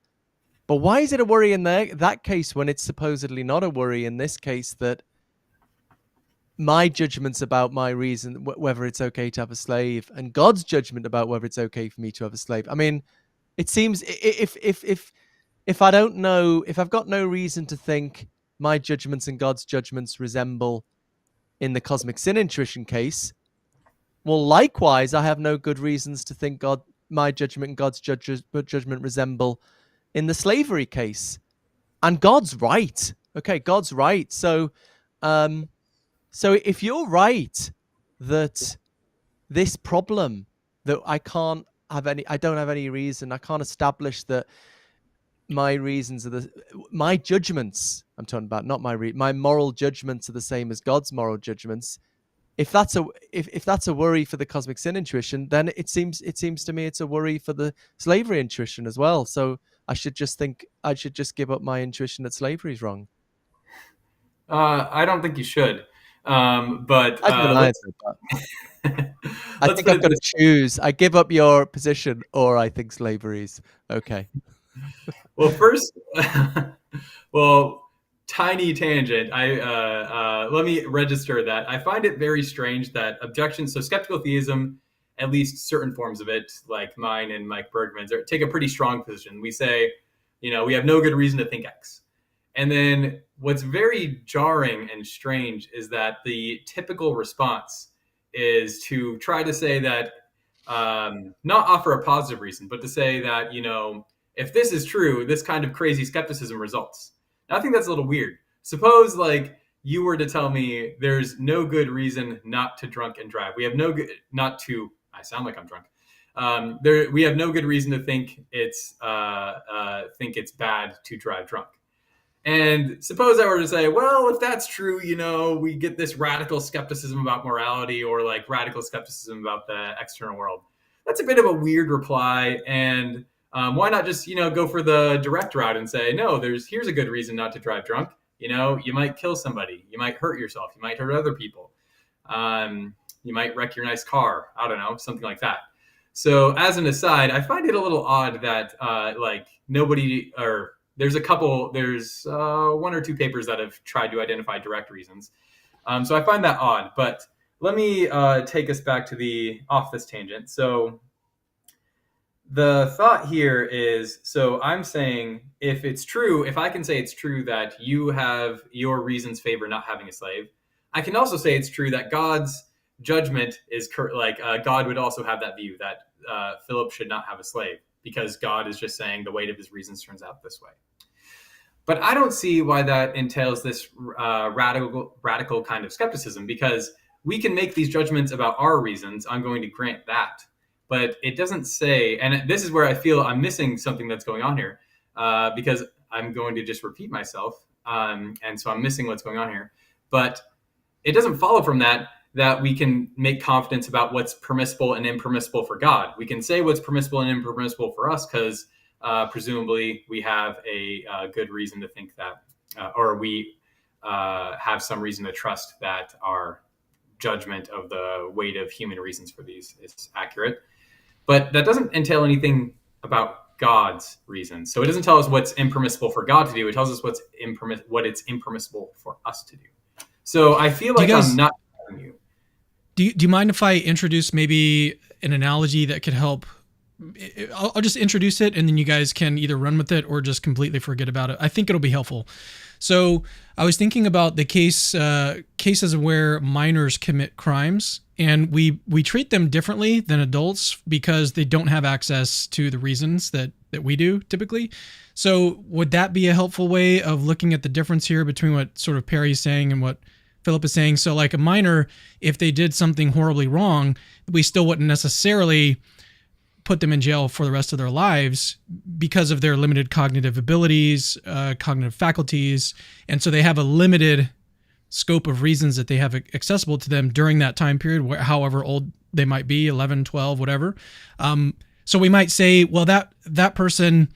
But why is it a worry in that case when it's supposedly not a worry in this case, that my judgments about my reason, whether it's okay to have a slave, and God's judgment about whether it's okay for me to have a slave? I mean, it seems if I don't know, if I've got no reason to think my judgments and God's judgments resemble in the cosmic sin intuition case, well, likewise, I have no good reasons to think my judgment and God's judgment resemble in the slavery case. And God's right. Okay, God's right. So if you're right that this problem that I don't have any reason, I can't establish that my reasons are my judgments, I'm talking about, not my moral judgments are the same as God's moral judgments. If that's a worry for the cosmic sin intuition, then it seems to me it's a worry for the slavery intuition as well. So I should just give up my intuition that slavery is wrong. I don't think you should. But I don't either. I think I've got to choose. I give up your position, or I think slavery's okay. Well, first, tiny tangent. Let me register that. I find it very strange that objections, so skeptical theism, at least certain forms of it, like mine and Mike Bergman's, take a pretty strong position. We say, we have no good reason to think X. And then what's very jarring and strange is that the typical response is to try to say that, not offer a positive reason, but to say that, if this is true, this kind of crazy skepticism results. Now, I think that's a little weird. Suppose, you were to tell me there's no good reason not to drunk and drive. We have no good, I sound like I'm drunk. We have no good reason to think it's bad to drive drunk. And suppose I were to say, well, if that's true, we get this radical skepticism about morality, or radical skepticism about the external world. That's a bit of a weird reply. And why not just, go for the direct route and say, no, here's a good reason not to drive drunk. You might kill somebody. You might hurt yourself. You might hurt other people. You might wreck your nice car. I don't know, something like that. So as an aside, I find it a little odd that there's one or two papers that have tried to identify direct reasons. So I find that odd, but let me take us back to off this tangent. So the thought here is, so I'm saying if I can say it's true that you have your reasons favor not having a slave, I can also say it's true that God's judgment is God would also have that view that Philip should not have a slave, because God is just saying the weight of his reasons turns out this way. But I don't see why that entails this radical kind of skepticism, because we can make these judgments about our reasons. I'm going to grant that. But it doesn't say, and this is where I feel I'm missing something that's going on here, because I'm going to just repeat myself. And so I'm missing what's going on here. But it doesn't follow from that we can make confidence about what's permissible and impermissible for God. We can say what's permissible and impermissible for us because presumably we have a good reason to think that, or we have some reason to trust that our judgment of the weight of human reasons for these is accurate. But that doesn't entail anything about God's reasons. So it doesn't tell us what's impermissible for God to do. It tells us what it's impermissible for us to do. So I feel like I'm not telling you. Do you mind if I introduce maybe an analogy that could help? I'll just introduce it, and then you guys can either run with it or just completely forget about it. I think it'll be helpful. So I was thinking about the cases where minors commit crimes, and we treat them differently than adults because they don't have access to the reasons that we do typically. So would that be a helpful way of looking at the difference here between what sort of Perry's saying and what Philip is saying? So like a minor, if they did something horribly wrong, we still wouldn't necessarily put them in jail for the rest of their lives because of their limited cognitive abilities, cognitive faculties. And so they have a limited scope of reasons that they have accessible to them during that time period, however old they might be, 11, 12, whatever. So we might say, well, that person,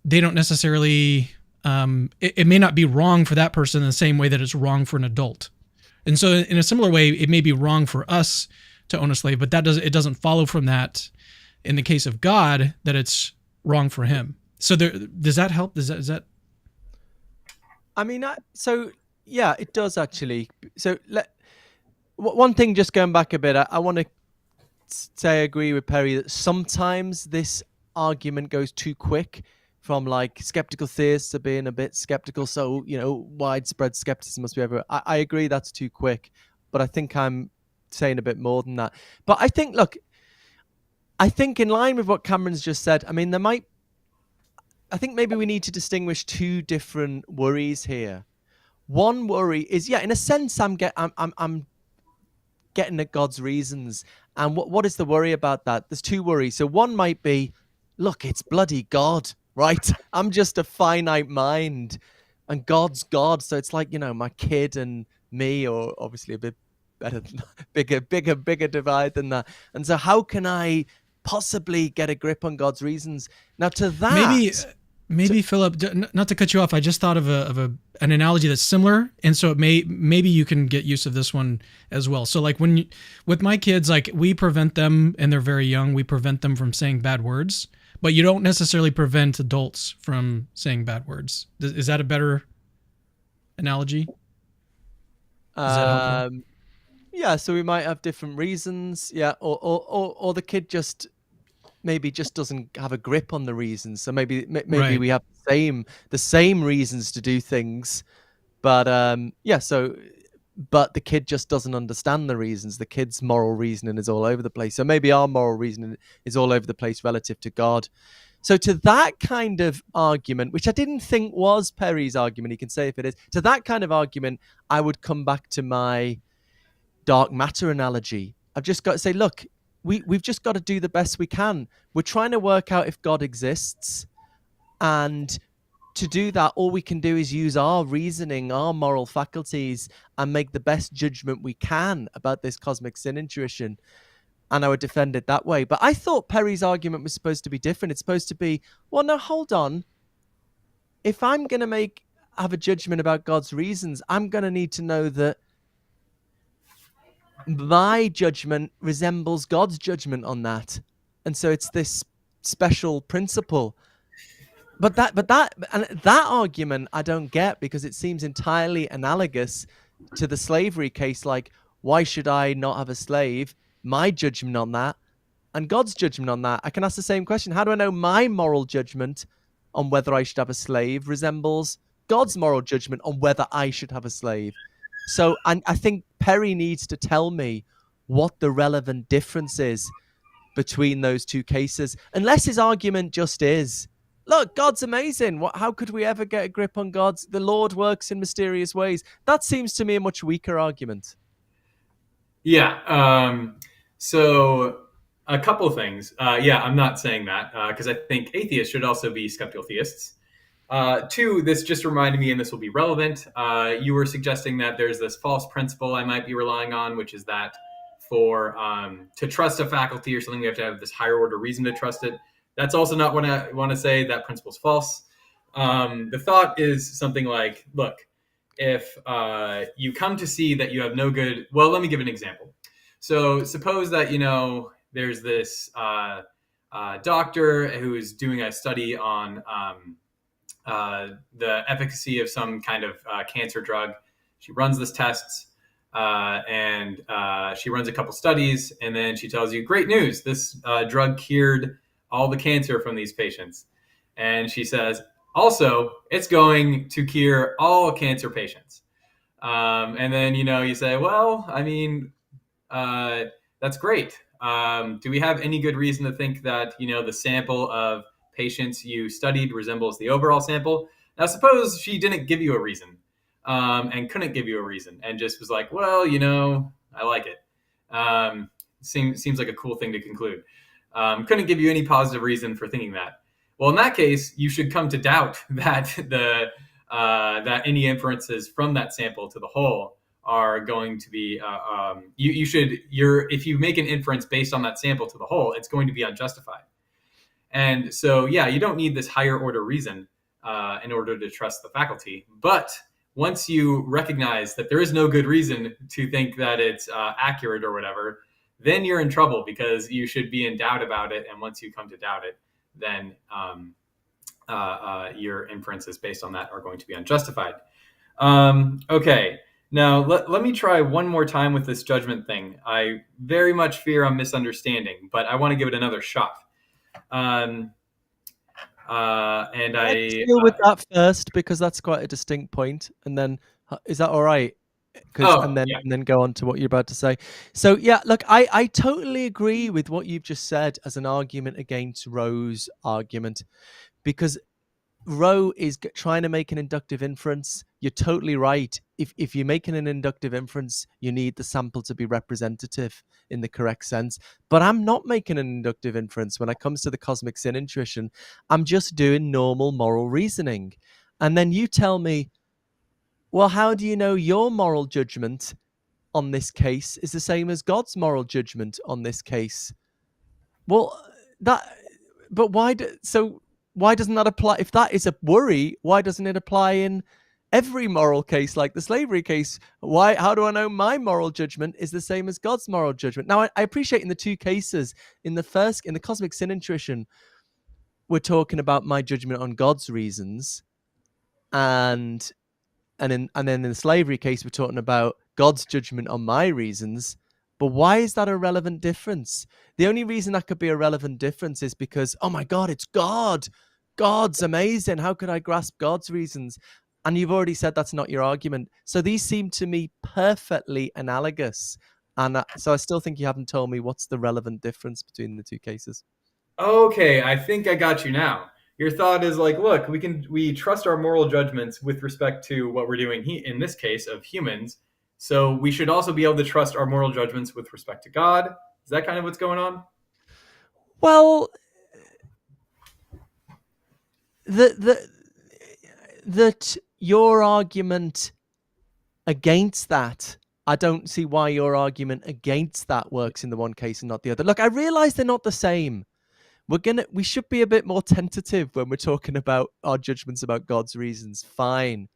they don't necessarily, it may not be wrong for that person in the same way that it's wrong for an adult. And so in a similar way, it may be wrong for us to own a slave, but it doesn't follow from that in the case of God that it's wrong for him. So does that help? Is that? I mean, yeah, it does actually. So one thing, just going back a bit, I want to say I agree with Perry that sometimes this argument goes too quick from like skeptical theists to being a bit skeptical. So, widespread skepticism must be everywhere. I agree that's too quick, but I think I'm saying a bit more than that. But I think in line with what Cameron's just said, I mean, I think maybe we need to distinguish two different worries here. One worry is, in a sense, I'm getting at God's reasons. And what is the worry about that? There's two worries. So one might be, look, it's bloody God, right? I'm just a finite mind and God's God. So it's like, my kid and me, or obviously a bit better, bigger divide than that. And so how can I possibly get a grip on God's reasons? Now to that... Maybe Philip, not to cut you off, I just thought of an analogy that's similar, and so maybe you can get use of this one as well. So like with my kids, like we prevent them, and they're very young, we prevent them from saying bad words, but you don't necessarily prevent adults from saying bad words. Is that a better analogy? Yeah, so we might have different reasons, or the kid just doesn't have a grip on the reasons. So maybe right. We have the same reasons to do things, but but the kid just doesn't understand the reasons. The kid's moral reasoning is all over the place. So maybe our moral reasoning is all over the place relative to God. So to that kind of argument, which I didn't think was Perry's argument, he can say if it is, to that kind of argument, I would come back to my dark matter analogy. I've just got to say, look, we've just got to do the best we can. We're trying to work out if God exists. And to do that, all we can do is use our reasoning, our moral faculties, and make the best judgment we can about this cosmic sin intuition. And I would defend it that way. But I thought Perry's argument was supposed to be different. It's supposed to be, well, no, hold on. If I'm going to have a judgment about God's reasons, I'm going to need to know that my judgment resembles God's judgment on that. And so it's this special principle. But that argument I don't get, because it seems entirely analogous to the slavery case. Like, why should I not have a slave? My judgment on that and God's judgment on that. I can ask the same question. How do I know my moral judgment on whether I should have a slave resembles God's moral judgment on whether I should have a slave? So I think Perry needs to tell me what the relevant difference is between those two cases, unless his argument just is, look, God's amazing. How could we ever get a grip on God? The Lord works in mysterious ways. That seems to me a much weaker argument. Yeah. So a couple of things. I'm not saying that because I think atheists should also be skeptical theists. Two, this just reminded me, and this will be relevant. You were suggesting that there's this false principle I might be relying on, which is that for to trust a faculty or something, we have to have this higher order reason to trust it. That's also not what I want to say. That principle is false. The thought is something like, look, if you come to see that you have no good, well, let me give an example. So suppose that, there's this doctor who's doing a study on the efficacy of some kind of cancer drug. She runs this tests and she runs a couple studies, and then she tells you, great news, this drug cured all the cancer from these patients. And she says, also, it's going to cure all cancer patients. And then, you say, well, I mean, that's great. Do we have any good reason to think that, the sample of patients you studied resembles the overall sample? Now, suppose she didn't give you a reason and couldn't give you a reason and just was like, well, I like it. Seems like a cool thing to conclude. Couldn't give you any positive reason for thinking that. Well, in that case, you should come to doubt that that any inferences from that sample to the whole are going to be if you make an inference based on that sample to the whole, it's going to be unjustified. And so, you don't need this higher order reason in order to trust the faculty. But once you recognize that there is no good reason to think that it's accurate or whatever, then you're in trouble, because you should be in doubt about it. And once you come to doubt it, then your inferences based on that are going to be unjustified. Okay. Now, let me try one more time with this judgment thing. I very much fear I'm misunderstanding, but I want to give it another shot. And Let's deal with that first, because that's quite a distinct point. And then, is that all right? And then go on to what you're about to say. So, look, I totally agree with what you've just said as an argument against Rowe's argument, because Rowe is trying to make an inductive inference. You're totally right. If you're making an inductive inference, you need the sample to be representative in the correct sense. But I'm not making an inductive inference when it comes to the cosmic sin intuition. I'm just doing normal moral reasoning. And then you tell me, well, how do you know your moral judgment on this case is the same as God's moral judgment on this case? Well, why doesn't that apply? If that is a worry, why doesn't it apply in every moral case, like the slavery case? How do I know my moral judgment is the same as God's moral judgment? Now, I appreciate in the two cases, in the cosmic sin intuition, we're talking about my judgment on God's reasons, and then in the slavery case, we're talking about God's judgment on my reasons. But why is that a relevant difference? The only reason that could be a relevant difference is because, oh my God, it's God. God's amazing. How could I grasp God's reasons? And you've already said that's not your argument. So these seem to me perfectly analogous. And so I still think you haven't told me what's the relevant difference between the two cases. Okay, I think I got you now. Your thought is like, look, we trust our moral judgments with respect to what we're doing in this case of humans. So we should also be able to trust our moral judgments with respect to God. Is that kind of what's going on? Well, that your argument against that, I don't see why your argument against that works in the one case and not the other. Look, I realize they're not the same. We should be a bit more tentative when we're talking about our judgments about God's reasons. Fine.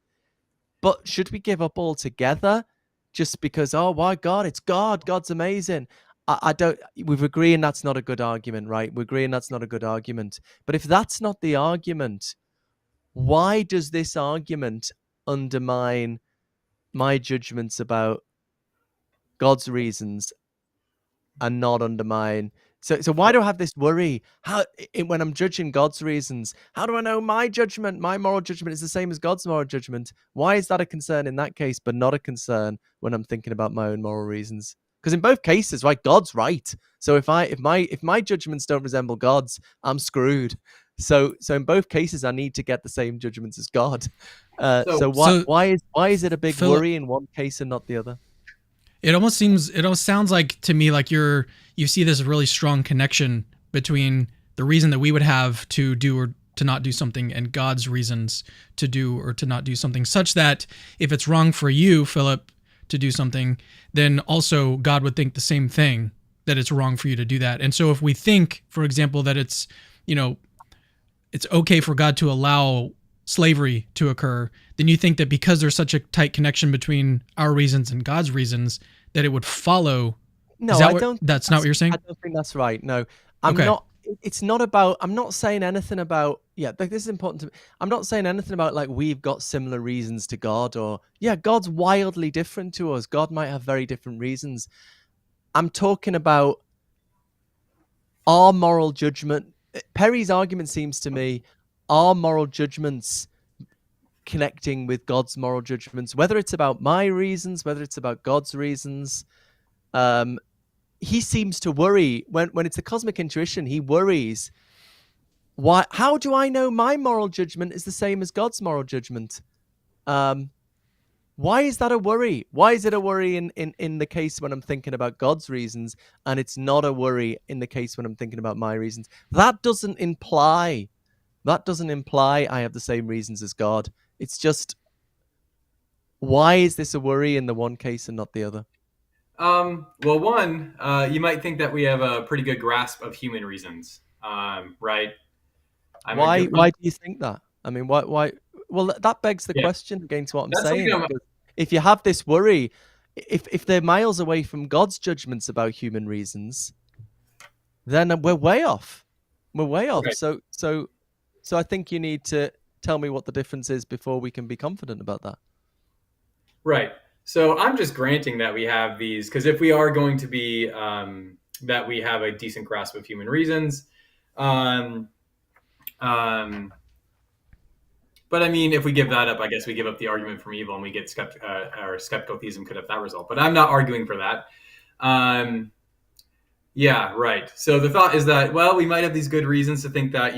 But should we give up altogether just because, oh, why God? It's God. God's amazing. We're agreeing that's not a good argument, right? We're agreeing that's not a good argument. But if that's not the argument, why does this argument undermine my judgments about God's reasons and not undermine? So why do I have this worry? When I'm judging God's reasons, how do I know my moral judgment is the same as God's moral judgment? Why is that a concern in that case, but not a concern when I'm thinking about my own moral reasons? Because in both cases, right, God's right. So if my judgments don't resemble God's, I'm screwed. So in both cases, I need to get the same judgments as God. Why is it a big worry in one case and not the other? It almost sounds like to me like you see this really strong connection between the reason that we would have to do or to not do something and God's reasons to do or to not do something, such that if it's wrong for you, Philip, to do something, then also God would think the same thing, that it's wrong for you to do that. And so if we think, for example, that it's okay for God to allow slavery to occur, then you think that because there's such a tight connection between our reasons and God's reasons, that it would follow. No, that's not what you're saying? I don't think that's right. No, I'm not. it's not about. I'm not saying anything about. Yeah, like this is important to me. I'm not saying anything about like we've got similar reasons to God, or yeah, God's wildly different to us. God might have very different reasons. I'm talking about our moral judgment. Perry's argument seems to me, our moral judgments connecting with God's moral judgments, whether it's about my reasons, whether it's about God's reasons. He seems to worry when it's a cosmic intuition. He worries, why? How do I know my moral judgment is the same as God's moral judgment? Why is that a worry? Why is it a worry in the case when I'm thinking about God's reasons, and it's not a worry in the case when I'm thinking about my reasons? That doesn't imply I have the same reasons as God. It's just, why is this a worry in the one case and not the other? Well, one, you might think that we have a pretty good grasp of human reasons, right? Why do you think that? I mean, why? Well, that begs the question again to what I'm saying. If you have this worry, if they're miles away from God's judgments about human reasons, then we're way off. We're way off. Right. So I think you need to tell me what the difference is before we can be confident about that. Right. So I'm just granting that we have these, because if we are going to be that we have a decent grasp of human reasons, but I mean, if we give that up, I guess we give up the argument from evil and we get skeptical theism could have that result. But I'm not arguing for that. Yeah, right. So the thought is that, well, we might have these good reasons to think that,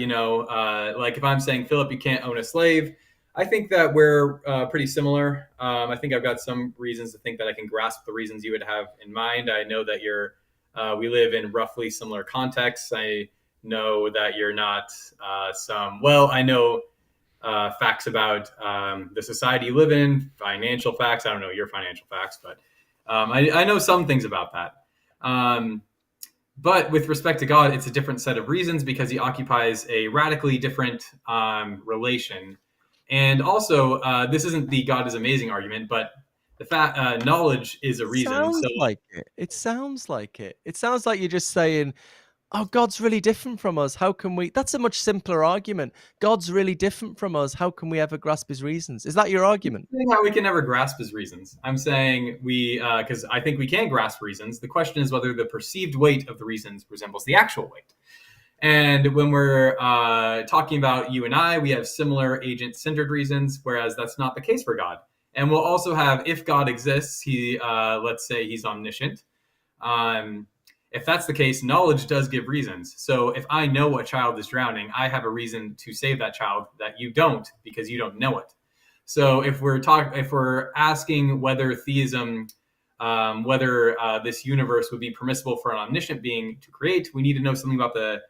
like if I'm saying, Philip, you can't own a slave, I think that we're pretty similar. I think I've got some reasons to think that I can grasp the reasons you would have in mind. I know that we live in roughly similar contexts. I know that you're not I know facts about the society you live in, financial facts. I don't know your financial facts, but I know some things about that. But with respect to God, it's a different set of reasons because he occupies a radically different relation. And also, this isn't the God is amazing argument, but the fact knowledge is a reason. It sounds like it. It sounds like you're just saying, oh, God's really different from us. How can we? That's a much simpler argument. God's really different from us. How can we ever grasp his reasons? Is that your argument? I'm saying how we can never grasp his reasons. I'm saying because I think we can grasp reasons. The question is whether the perceived weight of the reasons resembles the actual weight. And when we're talking about you and I, we have similar agent-centered reasons, whereas that's not the case for God. And we'll also have, if God exists, let's say he's omniscient. If that's the case, knowledge does give reasons. So if I know a child is drowning, I have a reason to save that child that you don't, because you don't know it. So if we're asking whether theism, whether this universe would be permissible for an omniscient being to create, we need to know something about the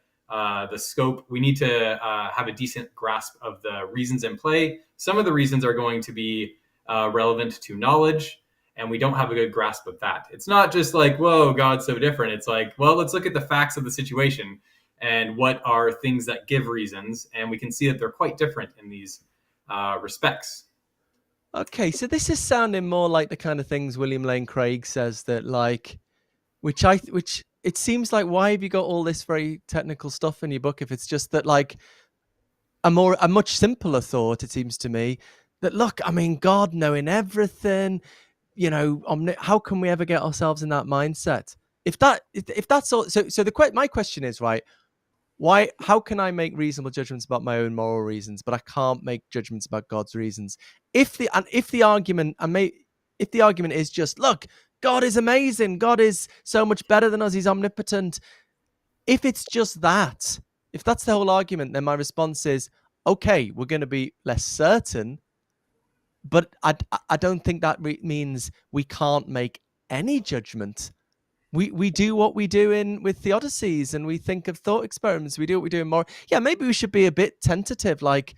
scope. We need to have a decent grasp of the reasons in play. Some of the reasons are going to be relevant to knowledge, and we don't have a good grasp of that. It's not just like, whoa, God's so different. It's like, well, let's look at the facts of the situation and what are things that give reasons, and we can see that they're quite different in these respects. Okay, so this is sounding more like the kind of things William Lane Craig says that, like, which it seems like, why have you got all this very technical stuff in your book if it's just that, like, a much simpler thought, it seems to me, that, look, I mean, God knowing everything, how can we ever get ourselves in that mindset? If that's all, so my question is, right, how can I make reasonable judgments about my own moral reasons, but I can't make judgments about God's reasons? If the argument is just, look, God is amazing, God is so much better than us, he's omnipotent. If it's just that, if that's the whole argument, then my response is, okay, we're going to be less certain, but I don't think that means we can't make any judgment. We do what we do with theodicies, and we think of thought experiments. We do what we do in moral. Yeah, maybe we should be a bit tentative, like,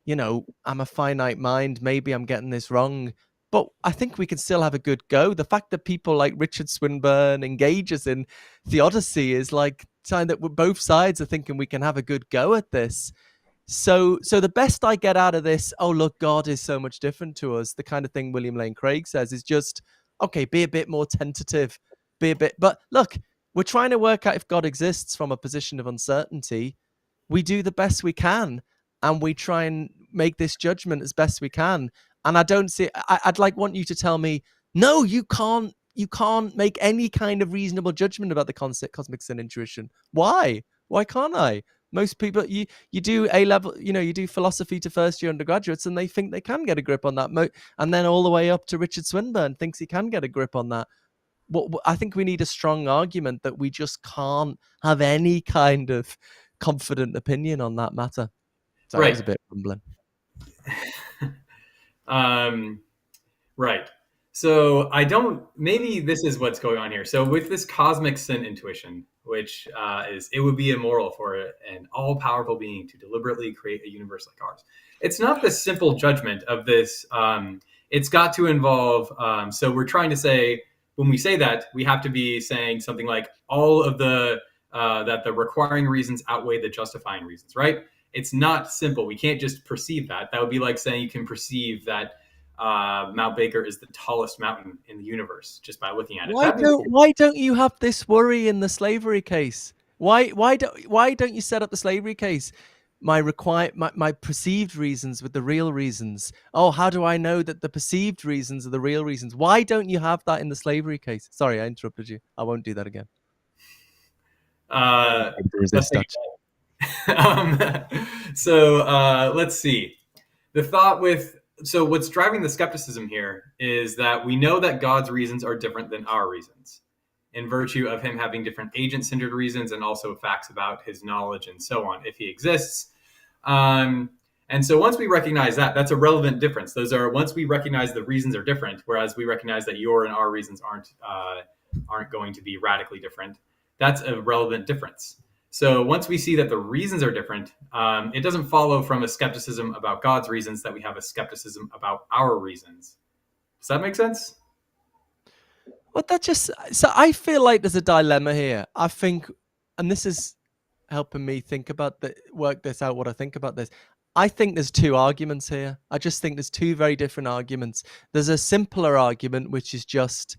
I'm a finite mind. Maybe I'm getting this wrong. But I think we can still have a good go. The fact that people like Richard Swinburne engage us in theodicy is like sign that both sides are thinking we can have a good go at this. So the best I get out of this, oh, look, God is so much different to us, the kind of thing William Lane Craig says, is just, okay, be a bit more tentative, but look, We're trying to work out if God exists from a position of uncertainty. We do the best we can, and we try and make this judgment as best we can. And I don't see. I'd want you to tell me, no, you can't. You can't make any kind of reasonable judgment about the concept cosmic sin intuition. Why? Why can't I? Most people, you do A level, you do philosophy to first year undergraduates, and they think they can get a grip on that. And then all the way up to Richard Swinburne thinks he can get a grip on that. I think we need a strong argument that we just can't have any kind of confident opinion on that matter. So Right. That was a bit rumbling. Right. So maybe this is what's going on here. So with this cosmic sin intuition, which it would be immoral for an all-powerful being to deliberately create a universe like ours. It's not the simple judgment of this. It's got to involve, so we're trying to say, when we say that, we have to be saying something like all of that the requiring reasons outweigh the justifying reasons, right? It's not simple. We can't just perceive that. That would be like saying you can perceive that Mount Baker is the tallest mountain in the universe just by looking at it. Why don't you have this worry in the slavery case? Why don't you set up the slavery case? My perceived reasons with the real reasons. Oh, how do I know that the perceived reasons are the real reasons? Why don't you have that in the slavery case? Sorry, I interrupted you. I won't do that again. Let's see. So what's driving the skepticism here is that we know that God's reasons are different than our reasons in virtue of him having different agent-centered reasons and also facts about his knowledge and so on, if he exists. And so once we recognize that, that's a relevant difference. Once we recognize the reasons are different, whereas we recognize that your and our reasons aren't going to be radically different, that's a relevant difference. So once we see that the reasons are different, it doesn't follow from a skepticism about God's reasons that we have a skepticism about our reasons. Does that make sense? Well, so I feel like there's a dilemma here. I think, and this is helping me work this out, what I think about this. I think there's two arguments here. I just think there's two very different arguments. There's a simpler argument, which is just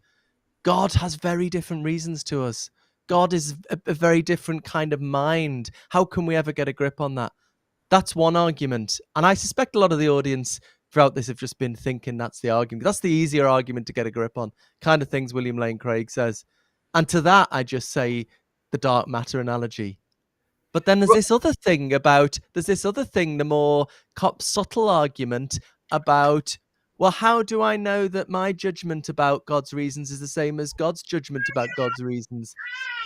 God has very different reasons to us. God is a very different kind of mind. How can we ever get a grip on that? That's one argument. And I suspect a lot of the audience throughout this have just been thinking that's the argument. That's the easier argument to get a grip on, kind of things William Lane Craig says. And to that, I just say the dark matter analogy. But then there's this other thing, the more subtle argument about, well, how do I know that my judgment about God's reasons is the same as God's judgment about God's reasons?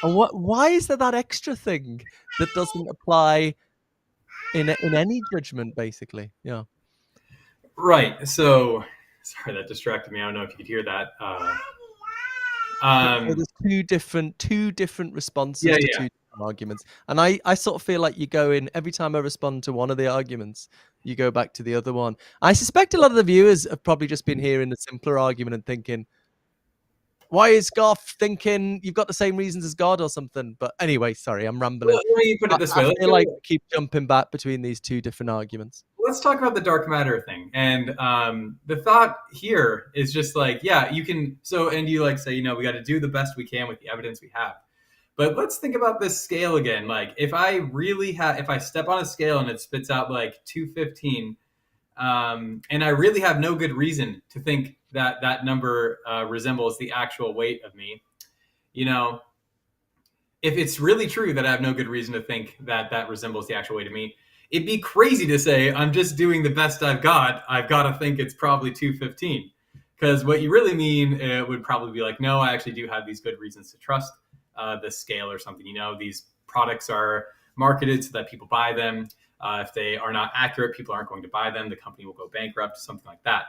And why is there that extra thing that doesn't apply in any judgment, basically? Yeah. Right. So, sorry, that distracted me. I don't know if you could hear that. So there's two different responses to two different arguments. And I sort of feel like you go in, every time I respond to one of the arguments, you go back to the other one. I suspect a lot of the viewers have probably just been hearing the simpler argument and thinking, why is Goff thinking you've got the same reasons as God or something? But anyway, sorry, I'm rambling. Well, let me put it this way. I feel like keep jumping back between these two different arguments. Let's talk about the dark matter thing. And the thought here is just like, yeah, you can. So, and you like say, we got to do the best we can with the evidence we have. But let's think about this scale again. Like, if I step on a scale and it spits out like 215, and I really have no good reason to think that number resembles the actual weight of me, if it's really true that I have no good reason to think that resembles the actual weight of me, it'd be crazy to say I'm just doing the best I've got. I've got to think it's probably 215, because what you really mean would probably be like, no, I actually do have these good reasons to trust the scale or something. These products are marketed so that people buy them. If they are not accurate, people aren't going to buy them. The company will go bankrupt, something like that.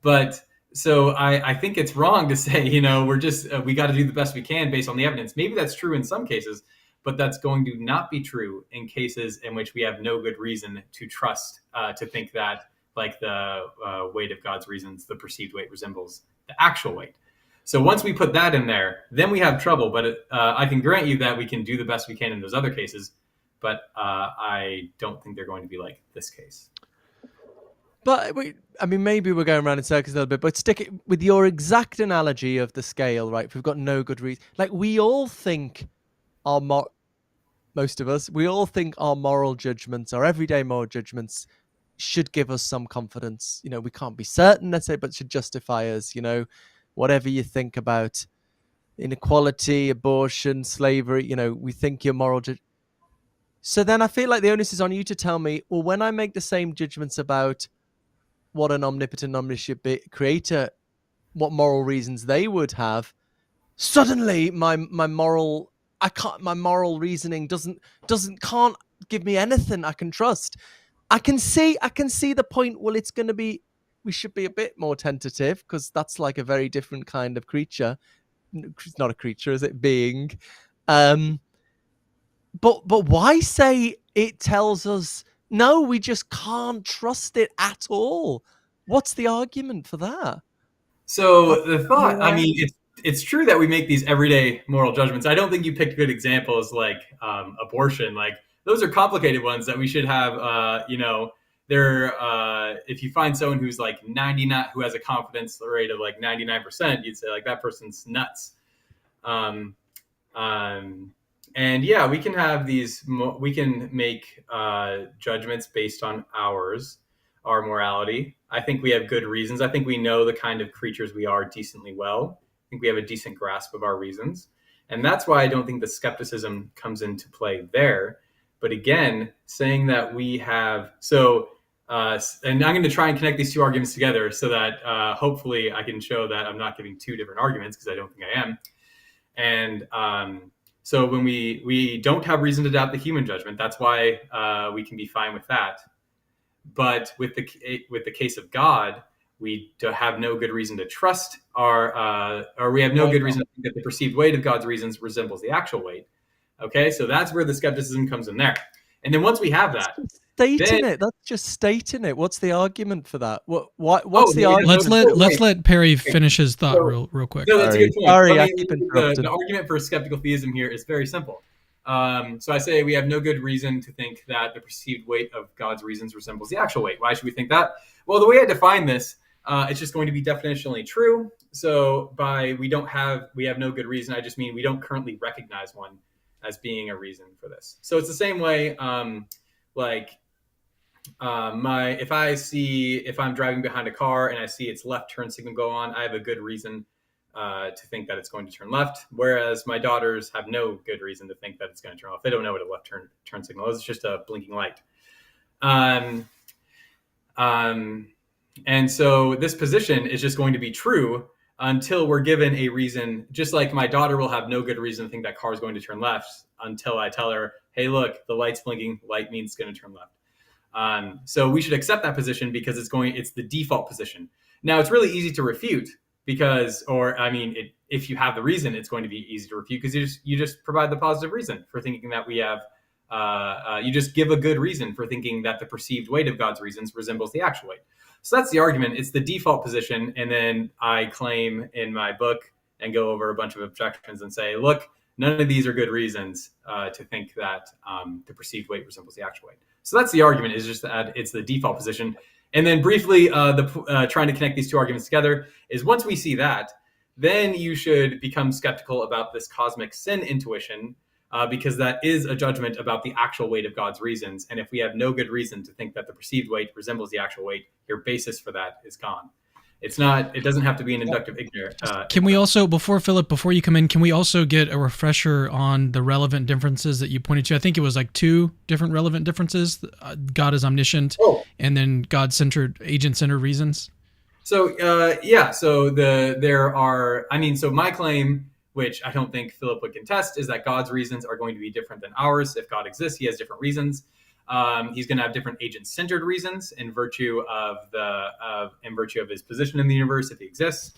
But so I think it's wrong to say, we got to do the best we can based on the evidence. Maybe that's true in some cases, but that's going to not be true in cases in which we have no good reason to trust, to think that like the weight of God's reasons, the perceived weight resembles the actual weight. So once we put that in there, then we have trouble. But I can grant you that we can do the best we can in those other cases. But I don't think they're going to be like this case. But maybe we're going around in circles a little bit, but stick it with your exact analogy of the scale, right? If we've got no good reason, like we all think most of us, we all think our moral judgments, our everyday moral judgments, should give us some confidence. You know, we can't be certain, let's say, but should justify us. You know, whatever you think about inequality, abortion, slavery, you know, we think your moral So then I feel like the onus is on you to tell me, well, when I make the same judgments about what an omnipotent, omniscient creator, what moral reasons they would have, suddenly my moral reasoning can't give me anything I can trust. I can see the point. Well, it's going to be, we should be a bit more tentative, because that's like a very different kind of creature. It's not a creature, is it? Being. But why say it tells us, no, we just can't trust it at all? What's the argument for that? So the thought, I mean, it's true that we make these everyday moral judgments. I don't think you picked good examples like abortion. Like, those are complicated ones that we should have, if you find someone who's like 99, who has a confidence rate of like 99%, you'd say like that person's nuts. And yeah, we can have we can make judgments based on our morality. I think we have good reasons. I think we know the kind of creatures we are decently well. I think we have a decent grasp of our reasons. And that's why I don't think the skepticism comes into play there. But again, saying that we have, and I'm going to try and connect these two arguments together so that hopefully I can show that I'm not giving two different arguments, because I don't think I am. And so when we don't have reason to doubt the human judgment, that's why we can be fine with that. But with the case of God, we have no good reason to trust or we have no good reason to think that the perceived weight of God's reasons resembles the actual weight. Okay, so that's where the skepticism comes in there. And then once we have that, that's just stating it. What's the argument for that? What's the argument? Let's let Perry finish his thought real quick. No, that's a good point. Sorry, I keep interrupting. The argument for skeptical theism here is very simple. So I say we have no good reason to think that the perceived weight of God's reasons resembles the actual weight. Why should we think that? Well, the way I define this, it's just going to be definitionally true. So we have no good reason, I just mean we don't currently recognize one as being a reason for this. So it's the same way, if I'm driving behind a car and I see its left turn signal go on, I have a good reason to think that it's going to turn left. Whereas my daughters have no good reason to think that it's going to turn off. They don't know what a left turn signal is. It's just a blinking light. And so this position is just going to be true until we're given a reason. Just like my daughter will have no good reason to think that car is going to turn left until I tell her, hey, look, the light's blinking. Light means it's going to turn left. So we should accept that position because it's the default position. Now, it's really easy to refute if you have the reason, it's going to be easy to refute because you just provide the positive reason for thinking that we have. You just give a good reason for thinking that the perceived weight of God's reasons resembles the actual weight. So that's the argument. It's the default position. And then I claim in my book and go over a bunch of objections and say, look, none of these are good reasons to think that the perceived weight resembles the actual weight. So that's the argument, is just that it's the default position. And then briefly, trying to connect these two arguments together is once we see that, then you should become skeptical about this cosmic sin intuition, because that is a judgment about the actual weight of God's reasons. And if we have no good reason to think that the perceived weight resembles the actual weight, your basis for that is gone. It doesn't have to be an inductive ignorance. Can we also, before you come in, can we also get a refresher on the relevant differences that you pointed to? I think it was like two different relevant differences. God is omniscient, and then God-centered, agent-centered reasons. So, so my claim, which I don't think Philip would contest, is that God's reasons are going to be different than ours. If God exists, he has different reasons. He's going to have different agent-centered reasons in virtue of his position in the universe, if he exists.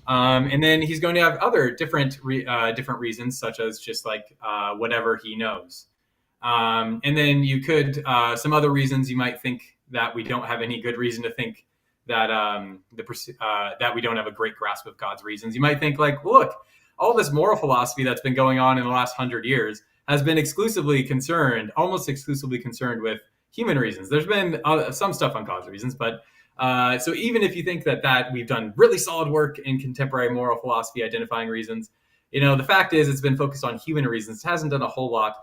And then he's going to have other different reasons, such as just like whatever he knows. And then you could some other reasons you might think that we don't have any good reason to think that that we don't have a great grasp of God's reasons. You might think like, well, look, all this moral philosophy that's been going on in the last 100 years has been almost exclusively concerned with human reasons. There's been some stuff on God's reasons, but so even if you think that we've done really solid work in contemporary moral philosophy identifying reasons, the fact is it's been focused on human reasons. It hasn't done a whole lot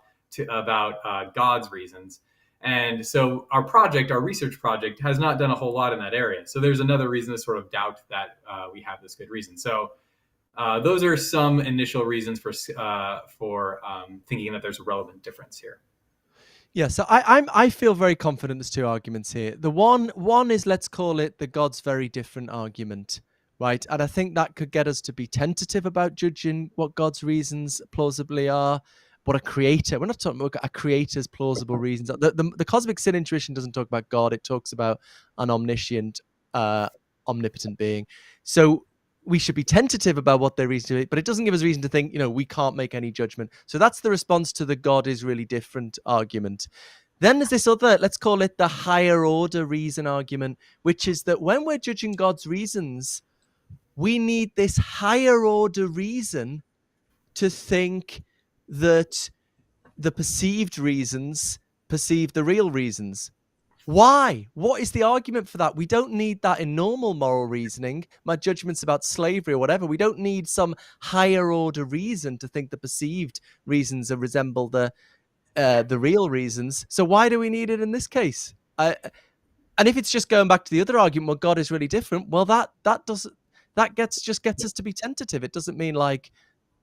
about God's reasons. And so our research project, has not done a whole lot in that area. So there's another reason to sort of doubt that we have this good reason. So those are some initial reasons for thinking that there's a relevant difference here. Yeah, so I feel very confident there's two arguments here. The one is, let's call it the God's very different argument, right? And I think that could get us to be tentative about judging what God's reasons plausibly are. What we're not talking about a creator's plausible reasons. The cosmic sin intuition doesn't talk about God. It talks about an omniscient, omnipotent being. So we should be tentative about what their reason is, but it doesn't give us reason to think, we can't make any judgment. So that's the response to the God is really different argument. Then there's this other, let's call it the higher order reason argument, which is that when we're judging God's reasons, we need this higher order reason to think that the perceived reasons perceive the real reasons. Why? What is the argument for that? We don't need that in normal moral reasoning. My judgments about slavery or whatever. We don't need some higher order reason to think the perceived reasons resemble the real reasons. So why do we need it in this case? And if it's just going back to the other argument, well, God is really different. Well, that gets us to be tentative. It doesn't mean like,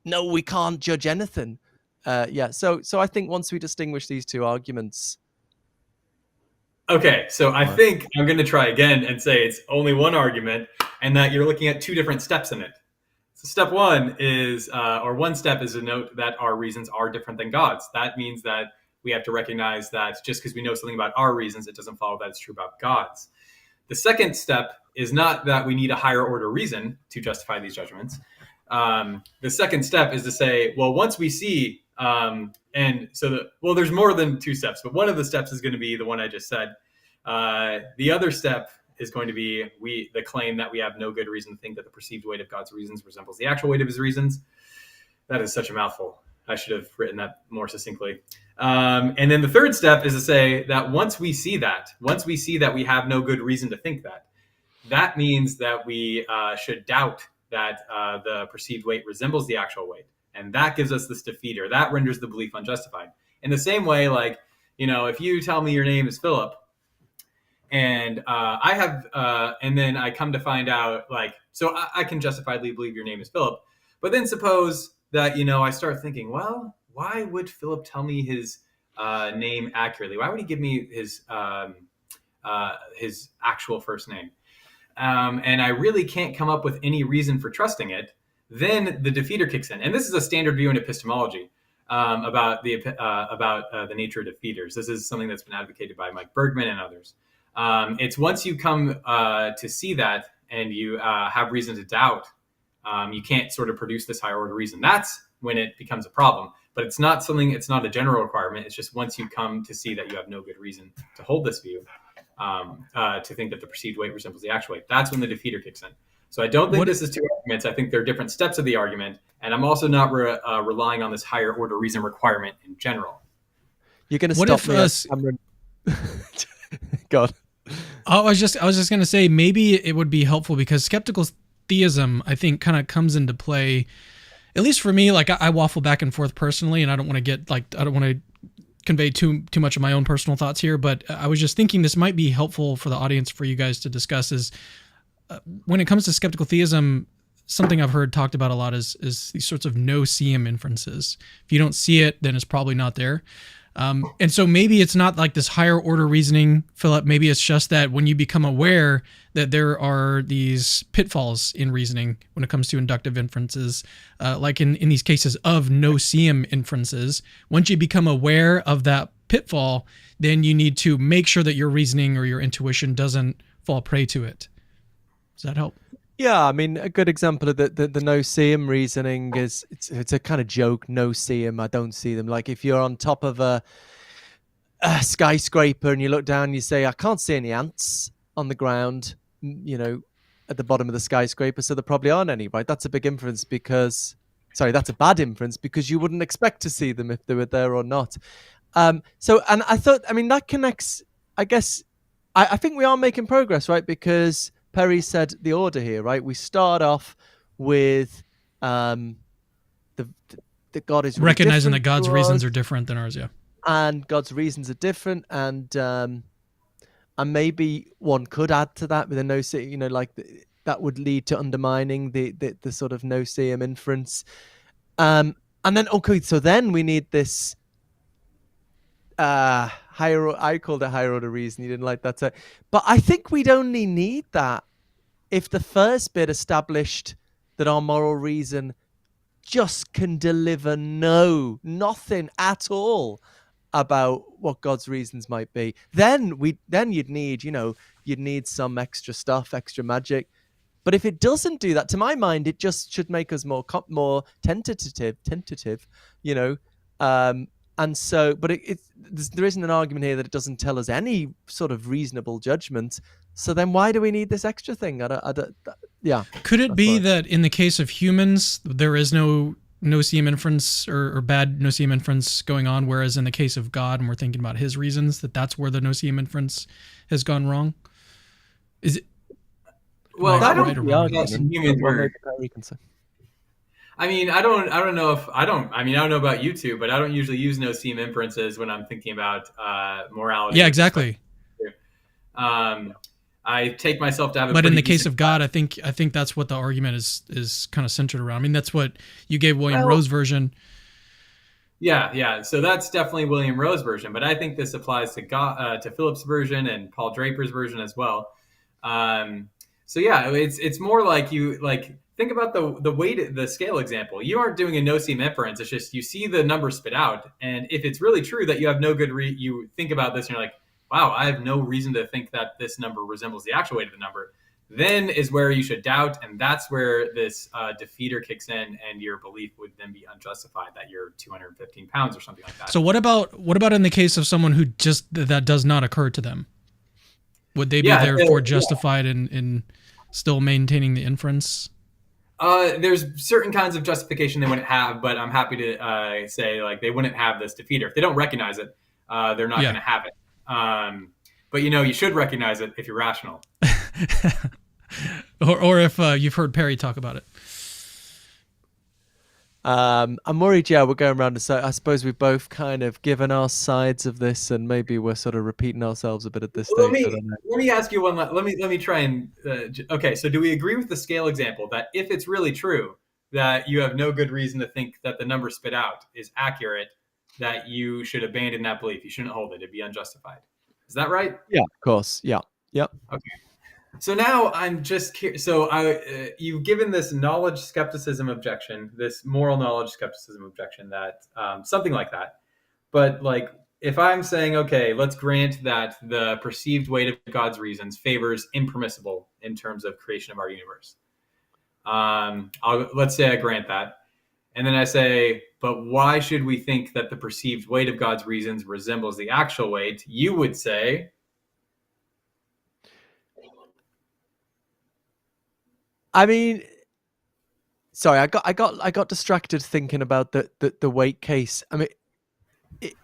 no, we can't judge anything. So I think once we distinguish these two arguments. Okay, so I think I'm going to try again and say it's only one argument, and that you're looking at two different steps in it. So step one is, one step is to note that our reasons are different than God's. That means that we have to recognize that just because we know something about our reasons, it doesn't follow that it's true about God's. The second step is not that we need a higher order reason to justify these judgments. The second step is to say, well, once we see, there's more than two steps, but one of the steps is going to be the one I just said. The other step is going to be the claim that we have no good reason to think that the perceived weight of God's reasons resembles the actual weight of his reasons. That is such a mouthful. I should have written that more succinctly. And then the third step is to say that once we see that we have no good reason to think that means that we should doubt that the perceived weight resembles the actual weight. And that gives us this defeater. That renders the belief unjustified. In the same way, if you tell me your name is Philip, and and then I come to find out, so I can justifiably believe your name is Philip. But then suppose that, I start thinking, well, why would Philip tell me his name accurately? Why would he give me his actual first name? And I really can't come up with any reason for trusting it. Then the defeater kicks in. And this is a standard view in epistemology about the nature of defeaters. This is something that's been advocated by Mike Bergman and others. It's once you come to see that and you have reason to doubt, you can't sort of produce this higher order reason. That's when it becomes a problem. But it's not a general requirement. It's just once you come to see that you have no good reason to hold this view, to think that the perceived weight resembles the actual weight. That's when the defeater kicks in. So I don't think this is two arguments. I think there are different steps of the argument. And I'm also not relying on this higher order reason requirement in general. You're going to stop me. God. I was just going to say, maybe it would be helpful because skeptical theism, I think, kind of comes into play, at least for me. I waffle back and forth personally, and I don't want to convey too much of my own personal thoughts here, but I was just thinking this might be helpful for the audience for you guys to discuss is when it comes to skeptical theism, something I've heard talked about a lot is these sorts of no-seeum inferences. If you don't see it, then it's probably not there. And so maybe it's not like this higher order reasoning, Philip. Maybe it's just that when you become aware that there are these pitfalls in reasoning when it comes to inductive inferences, like in these cases of no-seeum inferences, once you become aware of that pitfall, then you need to make sure that your reasoning or your intuition doesn't fall prey to it. Does that help? Yeah, I mean, a good example of the no-seeum reasoning is it's a kind of joke. No-seeum, I don't see them. Like if you're on top of a skyscraper and you look down and you say, I can't see any ants on the ground, at the bottom of the skyscraper, so there probably aren't any, right? That's a big inference that's a bad inference because you wouldn't expect to see them if they were there or not. And I thought, that connects, I guess, I think we are making progress, right? Because Perry said the order here, right? We start off with the that God is really recognizing that different God's to reasons us, are different than ours. Yeah. and God's reasons are different, and maybe one could add to that with a no-seeum, like that would lead to undermining the sort of no-seeum inference. And then, okay, so then we need this higher, I called it higher order reason. You didn't like that term. But I think we'd only need that if the first bit established that our moral reason just can deliver nothing at all about what God's reasons might be. Then you'd need some extra stuff, extra magic. But if it doesn't do that, to my mind, it just should make us more tentative, you know. And so, but there isn't an argument here that it doesn't tell us any sort of reasonable judgment. So then, why do we need this extra thing? Yeah. Could it be that in the case of humans, there is no-seeum inference or bad no-seeum inference going on, whereas in the case of God, and we're thinking about his reasons, that's where the no-seeum inference has gone wrong? Is it? Well, Right, I don't right or think wrong? that humans were. I mean, I don't know about you two, but I don't usually use no-seeum inferences when I'm thinking about morality. Yeah, exactly. I take myself to have but in the case of God, I think that's what the argument is kind of centered around. I mean, that's what you gave William Rowe's version. Yeah. So that's definitely William Rowe's version, but I think this applies to Philip's version and Paul Draper's version as well. So yeah, it's more like think about the weight, the scale example. You aren't doing a no-seeum inference. It's just you see the number spit out, and if it's really true that you have no good you think about this and you're like, wow, I have no reason to think that this number resembles the actual weight of the number, then is where you should doubt, and that's where this defeater kicks in, and your belief would then be unjustified that you're 215 pounds or something like that. So what about in the case of someone who just that does not occur to them? Would they be therefore justified in still maintaining the inference? There's certain kinds of justification they wouldn't have, but I'm happy to say they wouldn't have this defeater. If they don't recognize it, they're not going to have it. But you should recognize it if you're rational. or if you've heard Perry talk about it. I'm worried, we're going around. So I suppose we've both kind of given our sides of this, and maybe we're sort of repeating ourselves a bit at this stage. Let me ask you one. Let me try and. Okay, so do we agree with the scale example that if it's really true that you have no good reason to think that the number spit out is accurate, that you should abandon that belief? You shouldn't hold it; it'd be unjustified. Is that right? Yeah, of course. Yeah. Yep. Okay. So now I'm just curious. So you've given this knowledge skepticism objection, this moral knowledge skepticism objection, that something like that. But if I'm saying, okay, let's grant that the perceived weight of God's reasons favors impermissible in terms of creation of our universe. Let's say I grant that. And then I say, but why should we think that the perceived weight of God's reasons resembles the actual weight? You would say... I mean, sorry, I got distracted thinking about the weight case. I mean,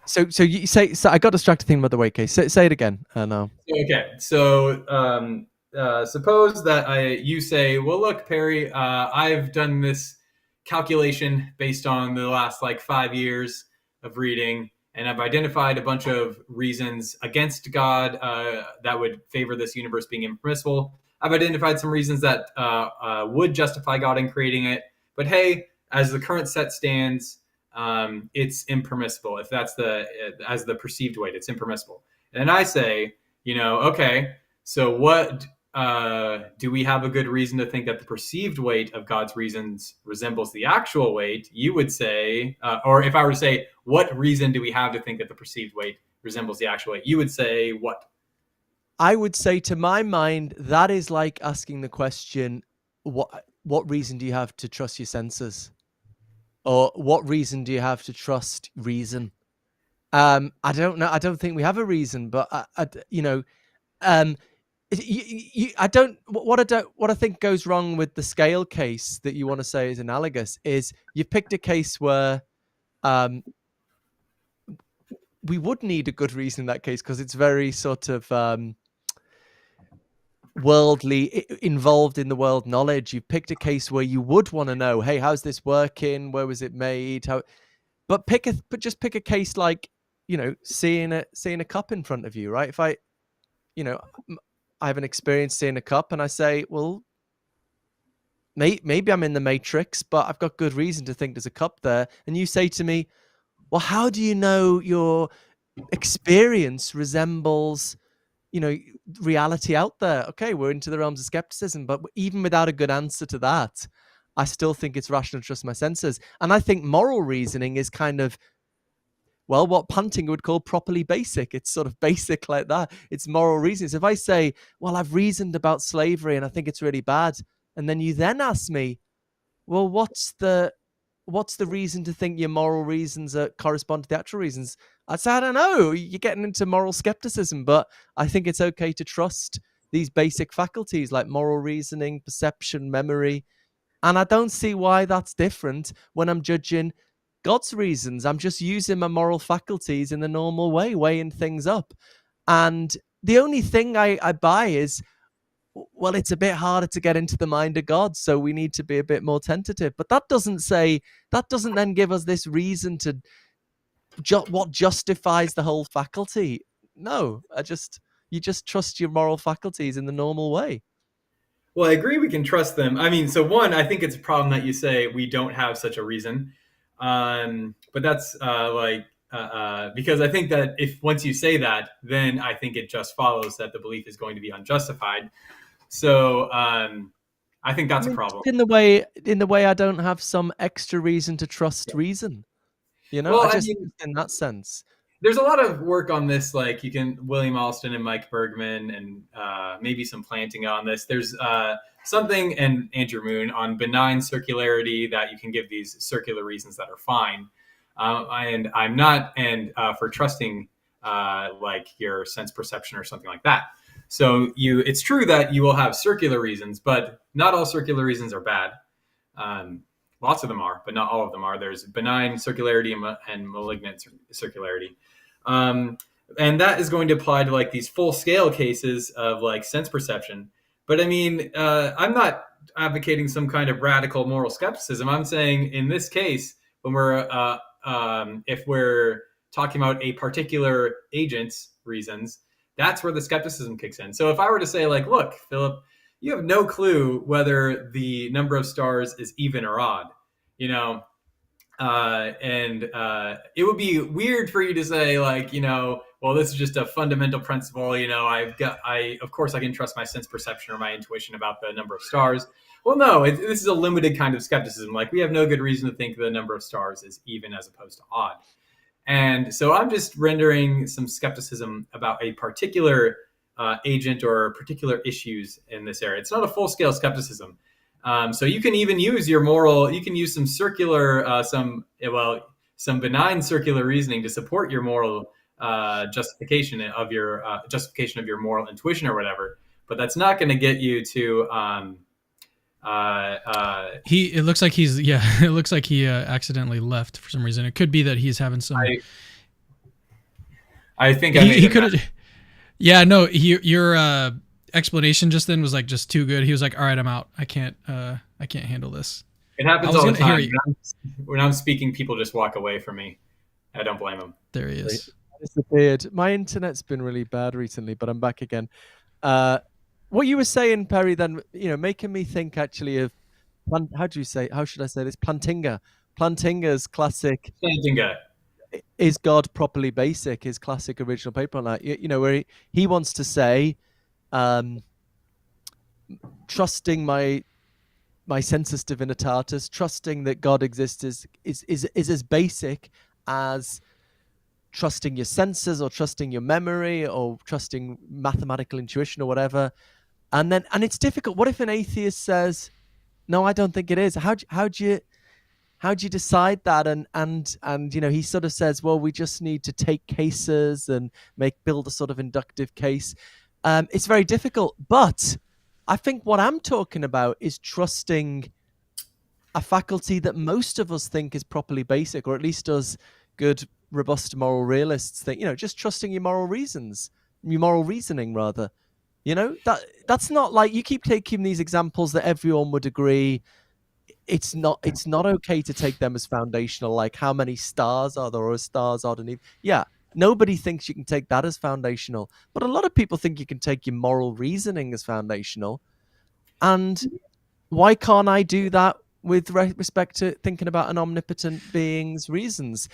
so you say, so I got distracted thinking about the weight case. Say it again. No. Okay, so suppose that you say, well, look, Perry, I've done this calculation based on the last 5 years of reading, and I've identified a bunch of reasons against God that would favor this universe being impermissible. I've identified some reasons that would justify God in creating it. But hey, as the current set stands, it's impermissible. If that's as the perceived weight, it's impermissible. And I say, okay, so what do we have a good reason to think that the perceived weight of God's reasons resembles the actual weight? You would say, or if I were to say, what reason do we have to think that the perceived weight resembles the actual weight? You would say what? I would say, to my mind, that is like asking the question, what reason do you have to trust your senses? Or what reason do you have to trust reason? I don't know. I don't think we have a reason, but I think goes wrong with the scale case that you want to say is analogous is you've picked a case where we would need a good reason in that case, because it's very sort of worldly involved in the world knowledge. You've picked a case where you would want to know, hey, how's this working? Where was it made? But just pick a case like, seeing a cup in front of you, right? If I have an experience seeing a cup and I say, well, maybe I'm in the Matrix, but I've got good reason to think there's a cup there. And you say to me, well, how do you know your experience resembles, reality out there? Okay, we're into the realms of skepticism, but even without a good answer to that, I still think it's rational to trust my senses. And I think moral reasoning is kind of, well, what Plantinga would call properly basic. It's sort of basic like that. It's moral reasoning. So if I say, well, I've reasoned about slavery and I think it's really bad, and then you then ask me, well, what's the reason to think your moral reasons correspond to the actual reasons? I say, I don't know. You're getting into moral skepticism, but I think it's okay to trust these basic faculties like moral reasoning, perception, memory. And I don't see why that's different when I'm judging God's reasons. I'm just using my moral faculties in the normal way, weighing things up. And the only thing I buy is, well, it's a bit harder to get into the mind of God, so we need to be a bit more tentative. But that doesn't then give us this reason to what justifies the whole faculty. No, you just trust your moral faculties in the normal way. Well, I agree we can trust them. I mean, so one, I think it's a problem that you say we don't have such a reason. But that's because I think that if once you say that, then I think it just follows that the belief is going to be unjustified. So I think that's a problem. In the way I don't have some extra reason to trust reason. Well, in that sense. There's a lot of work on this, like William Alston and Mike Bergman and maybe some Plantinga on this. There's something, and Andrew Moon, on benign circularity, that you can give these circular reasons that are fine. And I'm not, and for trusting like your sense perception or something like that. So it's true that you will have circular reasons, but not all circular reasons are bad. Lots of them are, but not all of them are. There's benign circularity and malignant circularity. And that is going to apply to like these full scale cases of like sense perception. But I mean, I'm not advocating some kind of radical moral skepticism. I'm saying in this case, when if we're talking about a particular agent's reasons, that's where the skepticism kicks in. So if I were to say like, look, Philip, you have no clue whether the number of stars is even or odd, and it would be weird for you to say like, well, this is just a fundamental principle. Of course I can trust my sense perception or my intuition about the number of stars. Well, no, this is a limited kind of skepticism. Like we have no good reason to think the number of stars is even as opposed to odd. And so I'm just rendering some skepticism about a particular agent or particular issues in this area. It's not a full-scale skepticism. So you can even use you can use some circular, some benign circular reasoning to support your moral justification of your moral intuition or whatever. But that's not going to get you to. It looks like he accidentally left for some reason. It could be that he's having some. I think he could have. Yeah, no, your explanation just then was like just too good. He was like, "All right, I'm out. I can't handle this." It happens all the time. When I'm speaking, people just walk away from me. I don't blame them. There he is. I disappeared. My internet's been really bad recently, but I'm back again. What you were saying, Perry, then making me think actually of how should I say this? Plantinga. Plantinga's classic. Plantinga. Is God properly basic? His classic original paper on that, where he wants to say, trusting my sensus divinitatis, trusting that God exists is as basic as trusting your senses or trusting your memory or trusting mathematical intuition or whatever. And it's difficult. What if an atheist says, no, I don't think it is? How do you decide that? And he sort of says, well, we just need to take cases and build a sort of inductive case. It's very difficult, but I think what I'm talking about is trusting a faculty that most of us think is properly basic, or at least us good, robust moral realists think, just trusting your moral reasoning rather. That's not like, you keep taking these examples that everyone would agree. It's not okay to take them as foundational. Like, how many stars are there, or stars odd and even? Yeah, nobody thinks you can take that as foundational, but a lot of people think you can take your moral reasoning as foundational. And why can't I do that with respect to thinking about an omnipotent being's reasons?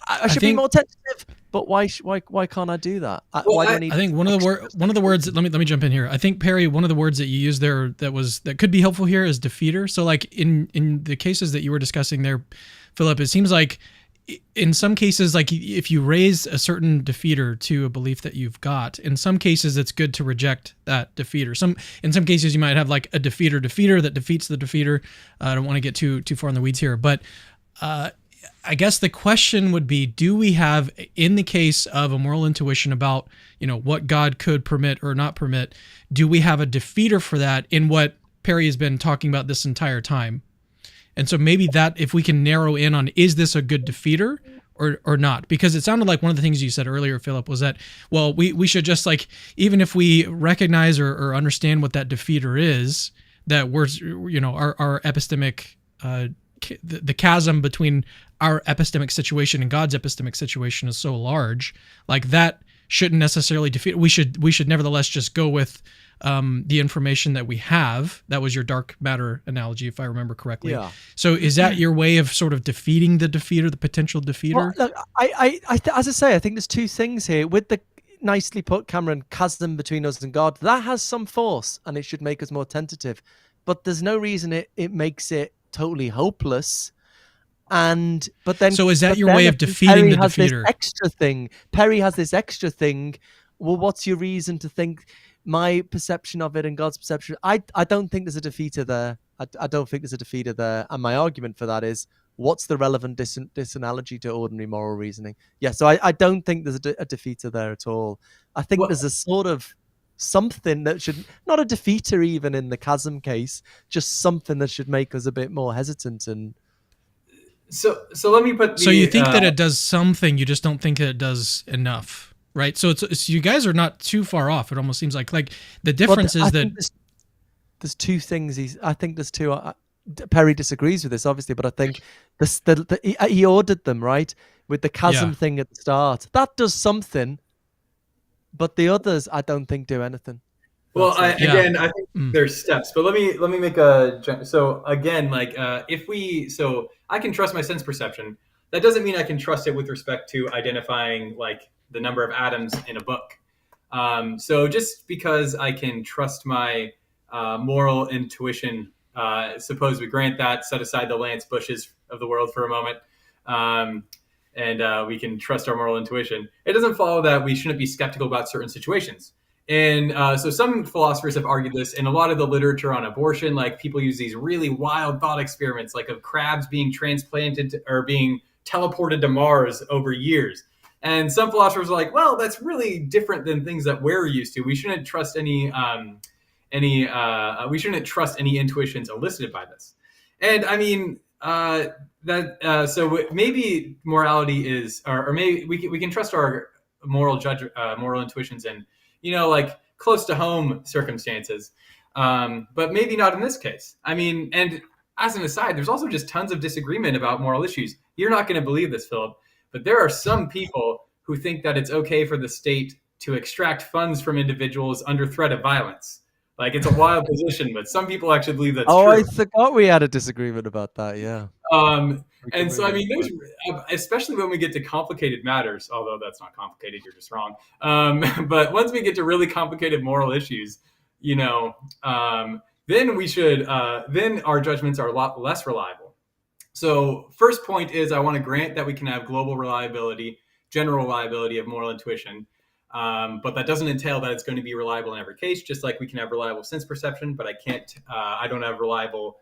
I should be more tentative, but why can't I do that? Why do I need? I think one of the words. Let me jump in here. I think, Perry, one of the words that you used there that could be helpful here is defeater. So like in the cases that you were discussing there, Philip, it seems like in some cases, like if you raise a certain defeater to a belief that you've got, in some cases it's good to reject that defeater. In some cases you might have like a defeater that defeats the defeater. I don't want to get too far in the weeds here, but I guess the question would be, do we have, in the case of a moral intuition about, what God could permit or not permit, do we have a defeater for that in what Perry has been talking about this entire time? And so maybe that, if we can narrow in on, is this a good defeater or not? Because it sounded like one of the things you said earlier, Philip, was that, well, we should just, like, even if we recognize or understand what that defeater is, that we're, our epistemic, the chasm between our epistemic situation and God's epistemic situation is so large, like that shouldn't necessarily defeat. We should nevertheless just go with the information that we have. That was your dark matter analogy, if I remember correctly. Yeah. So is that your way of sort of defeating the defeater, the potential defeater? Well, look, as I say, I think there's two things here. With the nicely put, Cameron, chasm between us and God, that has some force, and it should make us more tentative. But there's no reason it makes it totally hopeless. But then, so is that your way of defeating the defeater? Perry has this extra thing. Well, what's your reason to think my perception of it and God's perception? I don't think there's a defeater there. I don't think there's a defeater there. And my argument for that is, what's the relevant disanalogy to ordinary moral reasoning? Yeah, so I don't think there's a defeater there at all. I think there's a sort of something that should, not a defeater even in the chasm case, just something that should make us a bit more hesitant. And so let me put so you think that it does something, you just don't think that it does enough, right? So it's you guys are not too far off. It almost seems like the difference is that there's two things. I think there's two. Perry disagrees with this, obviously, but I think he ordered them, right, with the chasm thing at the start. That does something, but the others, I don't think, do anything. Well, I think there's steps, but let me make so again, like so I can trust my sense perception. That doesn't mean I can trust it with respect to identifying like the number of atoms in a book. So just because I can trust my moral intuition, suppose we grant that, set aside the Lance Bushes of the world for a moment, and we can trust our moral intuition, it doesn't follow that we shouldn't be skeptical about certain situations. And so some philosophers have argued this in a lot of the literature on abortion. Like, people use these really wild thought experiments, like of crabs being transplanted or being teleported to Mars over years. And some philosophers are like, well, that's really different than things that we're used to. We shouldn't trust any intuitions elicited by this. And I mean, so maybe morality is, or maybe we can trust our moral intuitions in, like close to home circumstances, but maybe not in this case. I mean, and as an aside, there's also just tons of disagreement about moral issues. You're not going to believe this, Philip, but there are some people who think that it's okay for the state to extract funds from individuals under threat of violence. Like, it's a wild position, but some people actually believe that's true. I forgot we had a disagreement about that. Yeah. And so, I mean, there's, especially when we get to complicated matters, although that's not complicated, you're just wrong. But once we get to really complicated moral issues, then we should, then our judgments are a lot less reliable. So first point is, I want to grant that we can have global reliability, general reliability of moral intuition. But that doesn't entail that it's going to be reliable in every case, just like we can have reliable sense perception, but I don't have reliable,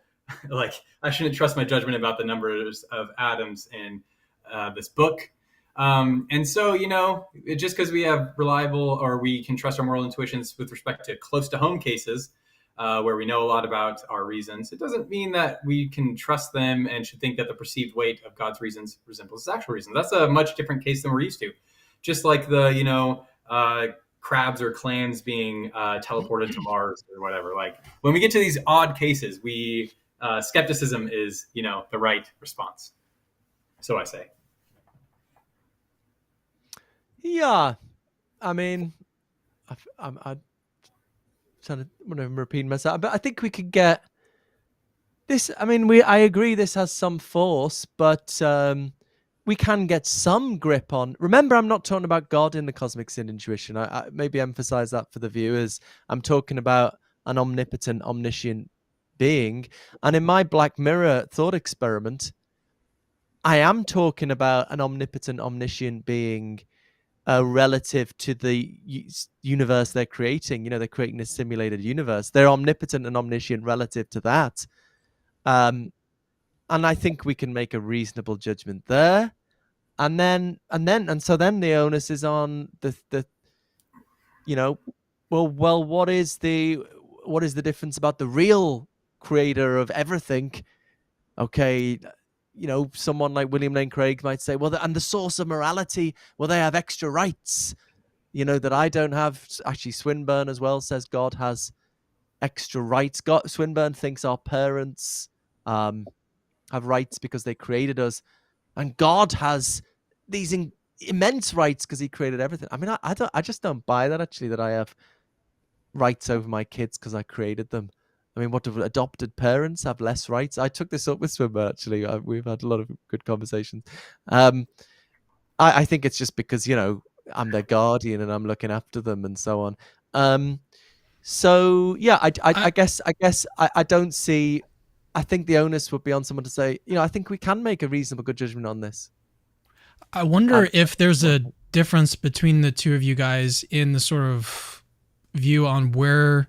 like, I shouldn't trust my judgment about the numbers of atoms in this book. And so, just because we have reliable, or we can trust our moral intuitions with respect to close to home cases, where we know a lot about our reasons, it doesn't mean that we can trust them and should think that the perceived weight of God's reasons resembles his actual reasons. That's a much different case than we're used to. Just like the, crabs or clams being teleported to Mars or whatever. Like when we get to these odd cases, skepticism is, the right response. So I say. Yeah, I mean, I'm trying to repeat myself, but I think we could get this. I mean, I agree this has some force, but we can get some grip on. Remember, I'm not talking about God in the cosmic sin intuition. I maybe emphasize that for the viewers. I'm talking about an omnipotent, omniscient being, and in my Black Mirror thought experiment, I am talking about an omnipotent, omniscient being relative to the universe they're creating. They're creating a simulated universe. They're omnipotent and omniscient relative to that. And I think we can make a reasonable judgment there. And so then the onus is on the what is the difference about the real creator of everything? Okay, someone like William Lane Craig might say, well, and the source of morality, well, they have extra rights, that I don't have. Actually, Swinburne as well says God has extra rights. Swinburne thinks our parents have rights because they created us, and God has these immense rights because he created everything. I mean, I just don't buy that, actually, that I have rights over my kids because I created them. I mean, what do adopted parents have less rights? I took this up with Swinburne, actually. We've had a lot of good conversations. I think it's just because, I'm their guardian and I'm looking after them and so on. So yeah, I guess I don't see. I think the onus would be on someone to say, I think we can make a reasonable, good judgment on this. I wonder if there's a difference between the two of you guys in the sort of view on where.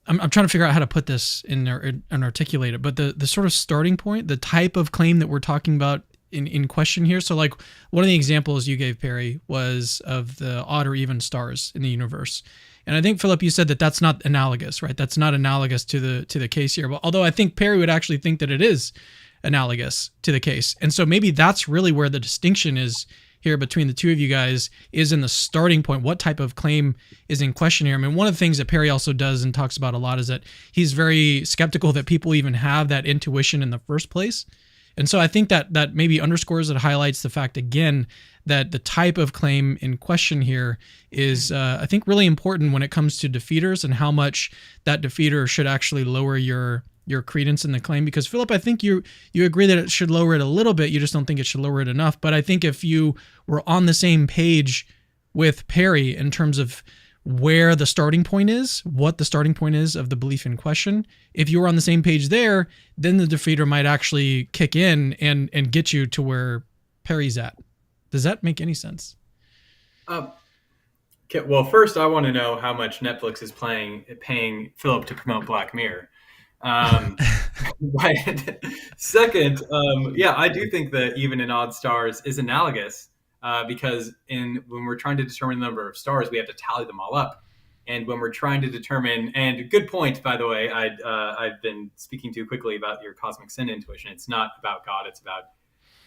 I'm trying to figure out how to put this in there and articulate it, but the sort of starting point, the type of claim that we're talking about in question here. So like one of the examples you gave, Perry, was of the odd or even stars in the universe. And I think, Philip, you said that that's not analogous, right? That's not analogous to the case here. But although I think Perry would actually think that it is analogous to the case. And so maybe that's really where the distinction is here between the two of you guys, is in the starting point. What type of claim is in question here? I mean, one of the things that Perry also does and talks about a lot is that he's very skeptical that people even have that intuition in the first place. And so I think that maybe underscores and highlights the fact, again, that the type of claim in question here is, I think, really important when it comes to defeaters and how much that defeater should actually lower your credence in the claim. Because, Philip, I think you agree that it should lower it a little bit. You just don't think it should lower it enough. But I think if you were on the same page with Perry in terms of where the starting point is, what the starting point is of the belief in question, if you were on the same page there, then the defeater might actually kick in and get you to where Perry's at. Does that make any sense? Okay, well, first I want to know how much Netflix is paying Philip to promote Black Mirror. But second, I do think that even in odd stars is analogous. Because when we're trying to determine the number of stars, we have to tally them all up. And when we're trying to determine, and good point, by the way, I've been speaking too quickly about your cosmic sin intuition. It's not about God, it's about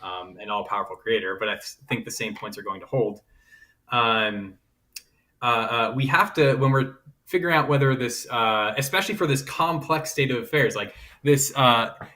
an all-powerful creator. But I think the same points are going to hold. We have to, when we're figuring out whether this, especially for this complex state of affairs, like this,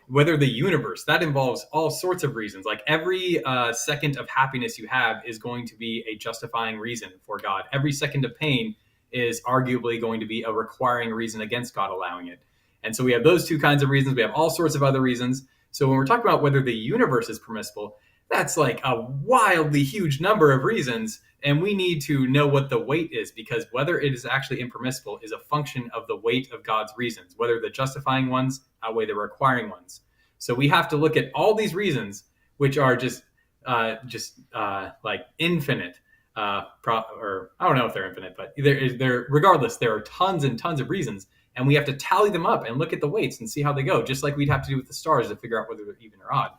whether the universe, that involves all sorts of reasons. Like every second of happiness you have is going to be a justifying reason for God. Every second of pain is arguably going to be a requiring reason against God allowing it. And so we have those two kinds of reasons. We have all sorts of other reasons. So when we're talking about whether the universe is permissible, that's like a wildly huge number of reasons. And we need to know what the weight is, because whether it is actually impermissible is a function of the weight of God's reasons, whether the justifying ones outweigh the requiring ones. So we have to look at all these reasons, which are just like infinite, or I don't know if they're infinite, but they're regardless, there are tons and tons of reasons. And we have to tally them up and look at the weights and see how they go, just like we'd have to do with the stars to figure out whether they're even or odd.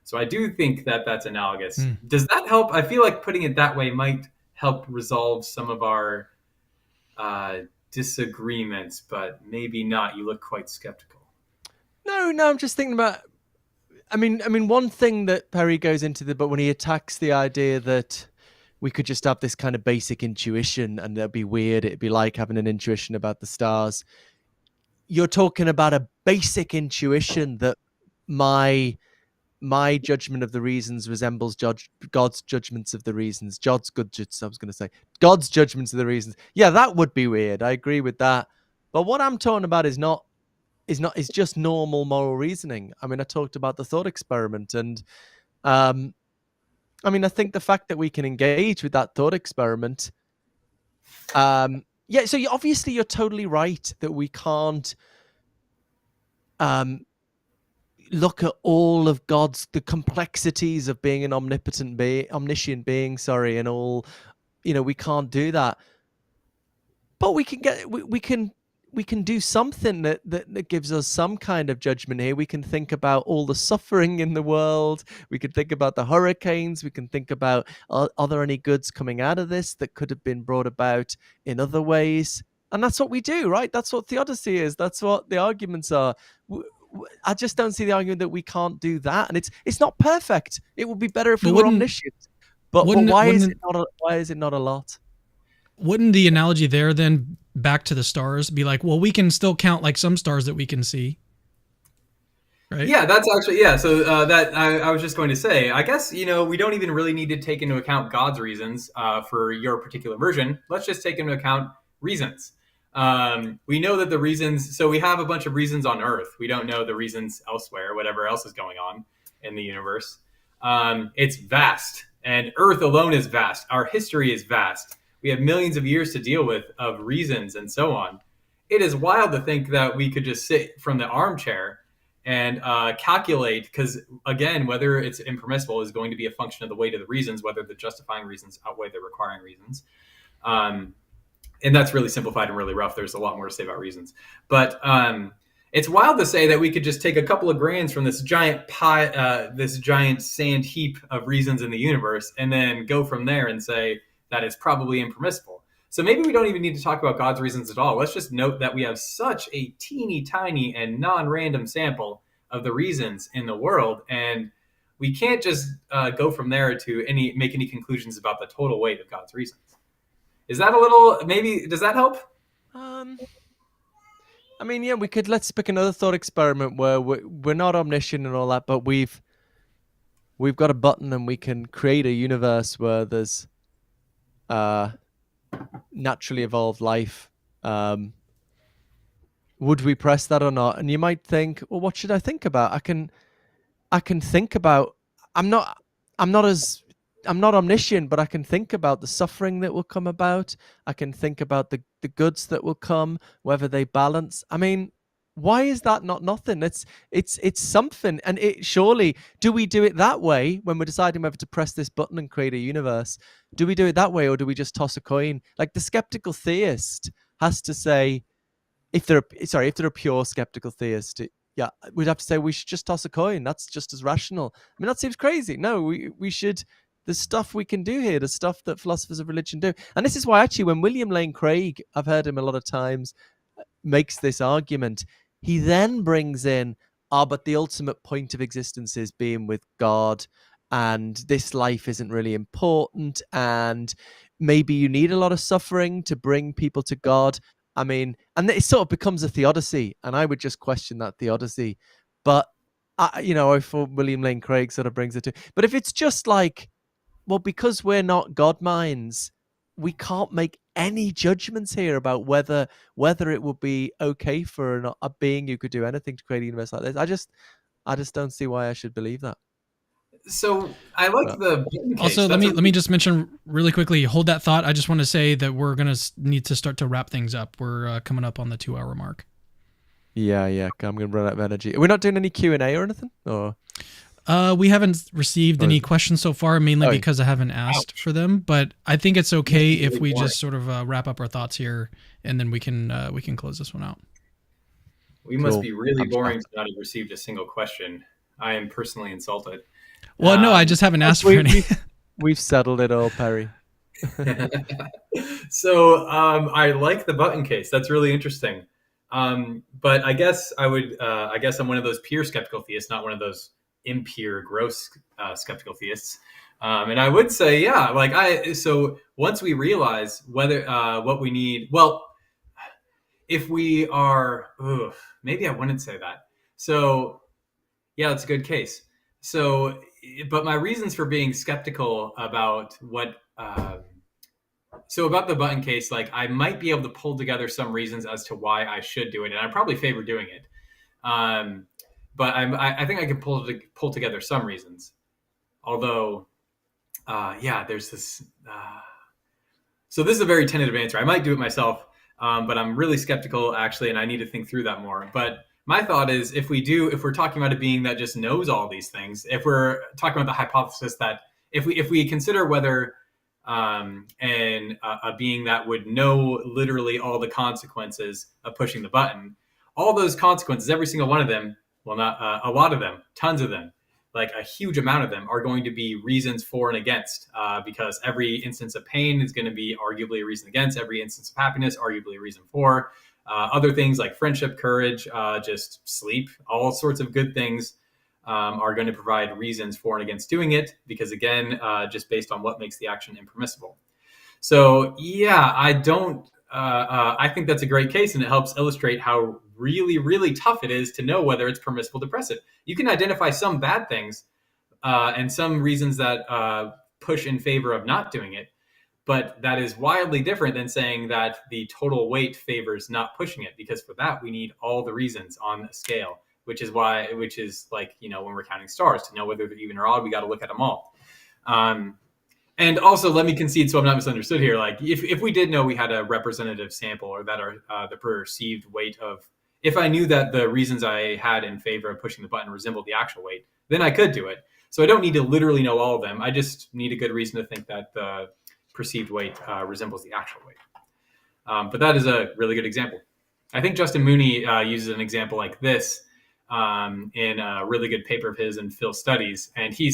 So I do think that that's analogous. Does that help? I feel like putting it that way might help resolve some of our disagreements, but maybe not. You look quite skeptical. No, I'm just thinking about. I mean, one thing that Perry goes into but when he attacks the idea that we could just have this kind of basic intuition and that'd be weird. It'd be like having an intuition about the stars. You're talking about a basic intuition that my judgment of the reasons resembles God's judgments of the reasons. God's judgments of the reasons. Yeah, that would be weird. I agree with that. But what I'm talking about is just normal moral reasoning. I mean, I talked about the thought experiment, and I think the fact that we can engage with that thought experiment. Yeah, so obviously you're totally right that we can't look at all of the complexities of being an omniscient being, and all, we can't do that. But we can do something that gives us some kind of judgment here. We can think about all the suffering in the world. We can think about the hurricanes. We can think about, are there any goods coming out of this that could have been brought about in other ways? And that's what we do, right? That's what theodicy is. That's what the arguments are. I just don't see the argument that we can't do that. And it's not perfect. It would be better if we were omniscient. But why is it not a lot? Wouldn't the analogy there then back to the stars be like, well, we can still count like some stars that we can see, right? Yeah, that's actually, yeah. So that I was just going to say, I guess, we don't even really need to take into account God's reasons for your particular version. Let's just take into account reasons. We know that the reasons, so we have a bunch of reasons on Earth. We don't know the reasons elsewhere, whatever else is going on in the universe. It's vast, and Earth alone is vast. Our history is vast. We have millions of years to deal with of reasons and so on. It is wild to think that we could just sit from the armchair and calculate, because again, whether it's impermissible is going to be a function of the weight of the reasons, whether the justifying reasons outweigh the requiring reasons. And that's really simplified and really rough. There's a lot more to say about reasons. But it's wild to say that we could just take a couple of grains from this giant this giant sand heap of reasons in the universe, and then go from there and say that it's probably impermissible. So maybe we don't even need to talk about God's reasons at all. Let's just note that we have such a teeny tiny and non-random sample of the reasons in the world, and we can't just go from there to make any conclusions about the total weight of God's reasons. Is that does that help? Yeah, let's pick another thought experiment where we're not omniscient and all that, but we've got a button and we can create a universe where there's naturally evolved life. Would we press that or not? And you might think, well, what should I think about? I can think about, I'm not omniscient, but I can think about the suffering that will come about. I can think about the goods that will come, whether they balance. I mean, why is that not nothing? It's something. And surely, do we do it that way when we're deciding whether to press this button and create a universe? Do we do it that way, or do we just toss a coin? Like the skeptical theist has to say, if they're a pure skeptical theist, yeah, we'd have to say we should just toss a coin. That's just as rational. I mean, that seems crazy. No, we should. There's stuff we can do here. There's stuff that philosophers of religion do. And this is why, actually, when William Lane Craig, I've heard him a lot of times, makes this argument, he then brings in, but the ultimate point of existence is being with God, and this life isn't really important, and maybe you need a lot of suffering to bring people to God. I mean, and it sort of becomes a theodicy, and I would just question that theodicy. But, I thought William Lane Craig sort of brings it to. But if it's just like, well, because we're not God minds, we can't make any judgments here about whether it would be okay for a being who could do anything to create a universe like this. I just don't see why I should believe that. So I like the case. Also, let me just mention really quickly. Hold that thought. I just want to say that we're gonna need to start to wrap things up. We're coming up on the 2-hour mark. Yeah. I'm gonna run out of energy. Are we not doing any Q&A or anything? Or we haven't received any questions so far, mainly because I haven't asked for them. But I think it's okay if we just sort of wrap up our thoughts here, and then we can close this one out. We must be really boring to not have received a single question. I am personally insulted. Well, no, I just haven't asked for any. We've settled it all, Perry. So I like the button case. That's really interesting. But I guess I'm one of those pure skeptical theists, not one of those impure, gross skeptical theists. And I would say, yeah, so once we realize whether what we need, well, if we are, maybe I wouldn't say that. So yeah, it's a good case. So, but my reasons for being skeptical about so about the button case, like I might be able to pull together some reasons as to why I should do it, and I probably favor doing it. Um, but I think I can pull together some reasons. Although, yeah, there's this. So this is a very tentative answer. I might do it myself, but I'm really skeptical actually, and I need to think through that more. But my thought is, if we're talking about a being that just knows all these things, if we're talking about the hypothesis that if we consider whether a being that would know literally all the consequences of pushing the button, all those consequences, every single one of them, well, not a lot of them, tons of them, like a huge amount of them are going to be reasons for and against, because every instance of pain is going to be arguably a reason against, every instance of happiness, arguably a reason for. Other things like friendship, courage, just sleep, all sorts of good things are going to provide reasons for and against doing it, because again, just based on what makes the action impermissible. So yeah, I think that's a great case, and it helps illustrate how really, really tough it is to know whether it's permissible to press it. You can identify some bad things and some reasons that push in favor of not doing it, but that is wildly different than saying that the total weight favors not pushing it, because for that we need all the reasons on the scale, which is like, when we're counting stars, to know whether they're even or odd, we got to look at them all. And also, let me concede, so I'm not misunderstood here. Like, if we did know we had a representative sample, or that the perceived weight of, if I knew that the reasons I had in favor of pushing the button resembled the actual weight, then I could do it. So I don't need to literally know all of them. I just need a good reason to think that the perceived weight resembles the actual weight. But that is a really good example. I think Justin Mooney uses an example like this in a really good paper of his in Phil Studies. And he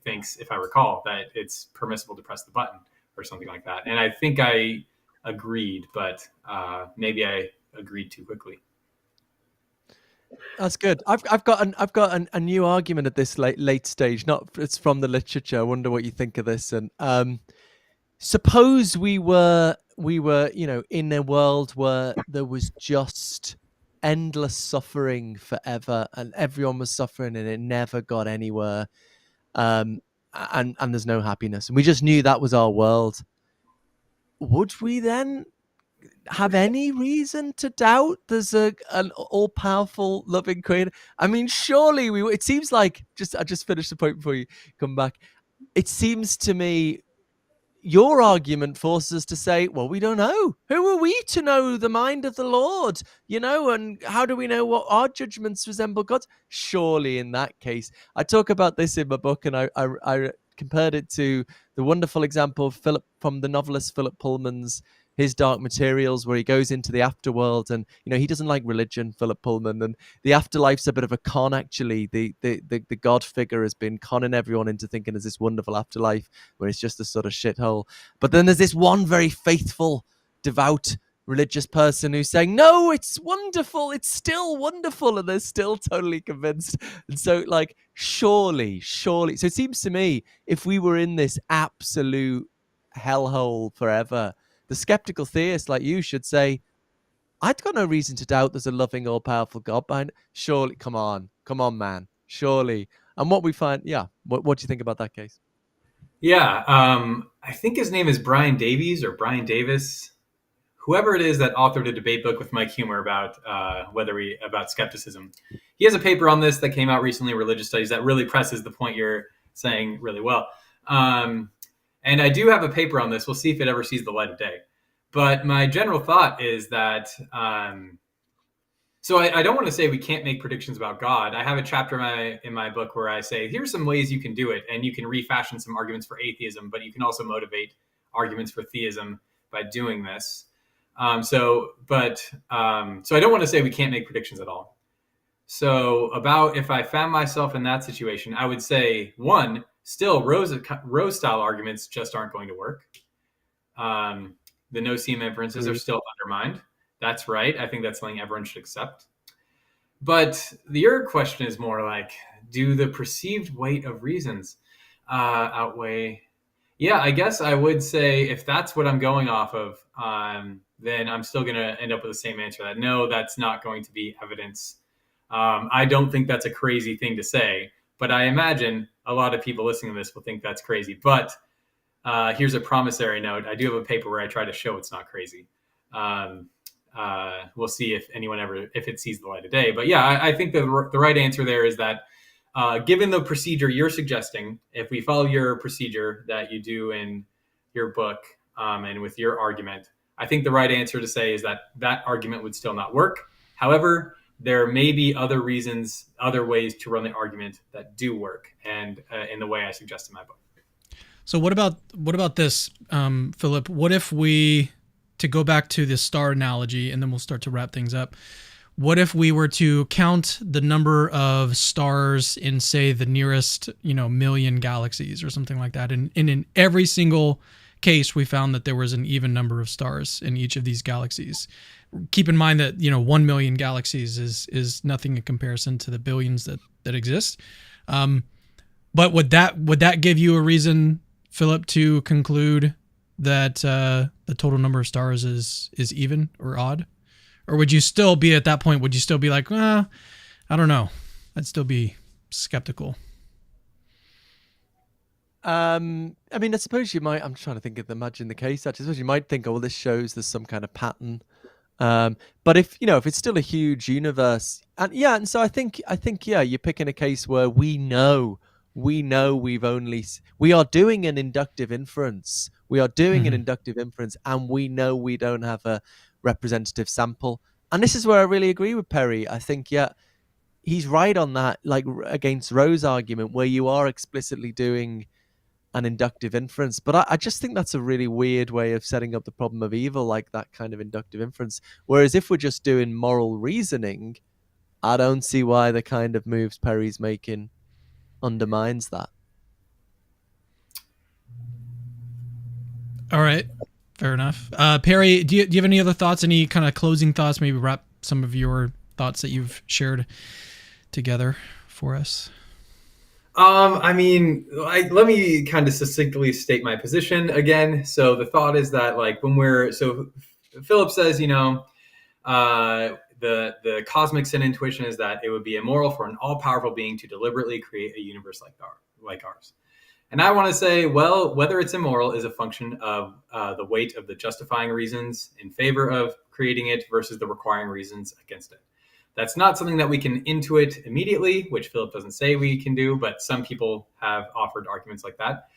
thinks, if I recall, that it's permissible to press the button or something like that. And I think I agreed, but maybe I agreed too quickly. That's good. I've got a new argument at this late stage. It's from the literature. I wonder what you think of this. And suppose we were in a world where there was just endless suffering forever, and everyone was suffering, and it never got anywhere. And there's no happiness, and we just knew that was our world. Would we then have any reason to doubt there's an all-powerful, loving creator? I mean, surely it seems like, I just finished the point before you come back. It seems to me your argument forces us to say, well, we don't know. Who are we to know the mind of the Lord? And how do we know what our judgments resemble God's? Surely in that case, I talk about this in my book, and I compared it to the wonderful example of from the novelist Philip Pullman's His Dark Materials, where he goes into the afterworld, and he doesn't like religion, Philip Pullman, and the afterlife's a bit of a con. Actually, the God figure has been conning everyone into thinking there's this wonderful afterlife where it's just a sort of shithole. But then there's this one very faithful, devout, religious person who's saying, no, it's wonderful, it's still wonderful, and they're still totally convinced. And so, like, surely, so it seems to me, if we were in this absolute hellhole forever, the skeptical theist like you should say, I've got no reason to doubt there's a loving, all-powerful God behind it. Surely, come on, man, surely. And what we find, what do you think about that case? Yeah, I think his name is Brian Davies or Brian Davis. Whoever it is that authored a debate book with Mike Humer about about skepticism. He has a paper on this that came out recently in Religious Studies that really presses the point you're saying really well. And I do have a paper on this. We'll see if it ever sees the light of day. But my general thought is that, so I don't want to say we can't make predictions about God. I have a chapter in my book where I say, here's some ways you can do it, and you can refashion some arguments for atheism, but you can also motivate arguments for theism by doing this. So I don't want to say we can't make predictions at all. So about if I found myself in that situation, I would say, one, still Rowe style arguments just aren't going to work. The no-seeum inferences are still undermined. That's right. I think that's something everyone should accept. But your question is more like, do the perceived weight of reasons? outweigh. Yeah, I guess I would say if that's what I'm going off of, then I'm still going to end up with the same answer. That no, that's not going to be evidence. I don't think that's a crazy thing to say, but I imagine a lot of people listening to this will think that's crazy. But here's a promissory note. I do have a paper where I try to show it's not crazy. We'll see if if it sees the light of day. But yeah, I think the right answer there is that given the procedure you're suggesting, if we follow your procedure that you do in your book and with your argument, I think the right answer to say is that argument would still not work. However, there may be other reasons, other ways to run the argument that do work, and in the way I suggest in my book. So what about this, Philip? What if we, to go back to the star analogy, and then we'll start to wrap things up. What if we were to count the number of stars in, say, the nearest, million galaxies or something like that, and in every single case we found that there was an even number of stars in each of these galaxies. Keep in mind that 1 million galaxies is nothing in comparison to the billions that exist. But would that give you a reason, Philip, to conclude that the total number of stars is even or odd? Or would you still be at that point? Would you still be like, I don't know. I'd still be skeptical. I suppose you might. I'm trying to think of imagine the case. Actually, I suppose you might think, oh, well, this shows there's some kind of pattern. But if it's still a huge universe, and so I think you're picking a case where we know we are doing an inductive inference. We are doing an inductive inference, and we know we don't have a representative sample. And this is where I really agree with Perry. I think, he's right on that, like against Rowe's argument, where you are explicitly doing an inductive inference. But I just think that's a really weird way of setting up the problem of evil, like that kind of inductive inference. Whereas if we're just doing moral reasoning, I don't see why the kind of moves Perry's making undermines that. All right. Fair enough. Perry, do you have any other thoughts, any kind of closing thoughts, maybe wrap some of your thoughts that you've shared together for us? Let me kind of succinctly state my position again. So the thought is that Philip says, the cosmic sin intuition is that it would be immoral for an all-powerful being to deliberately create a universe like ours. And I want to say, well, whether it's immoral is a function of the weight of the justifying reasons in favor of creating it versus the requiring reasons against it. That's not something that we can intuit immediately, which Philip doesn't say we can do, but some people have offered arguments like that.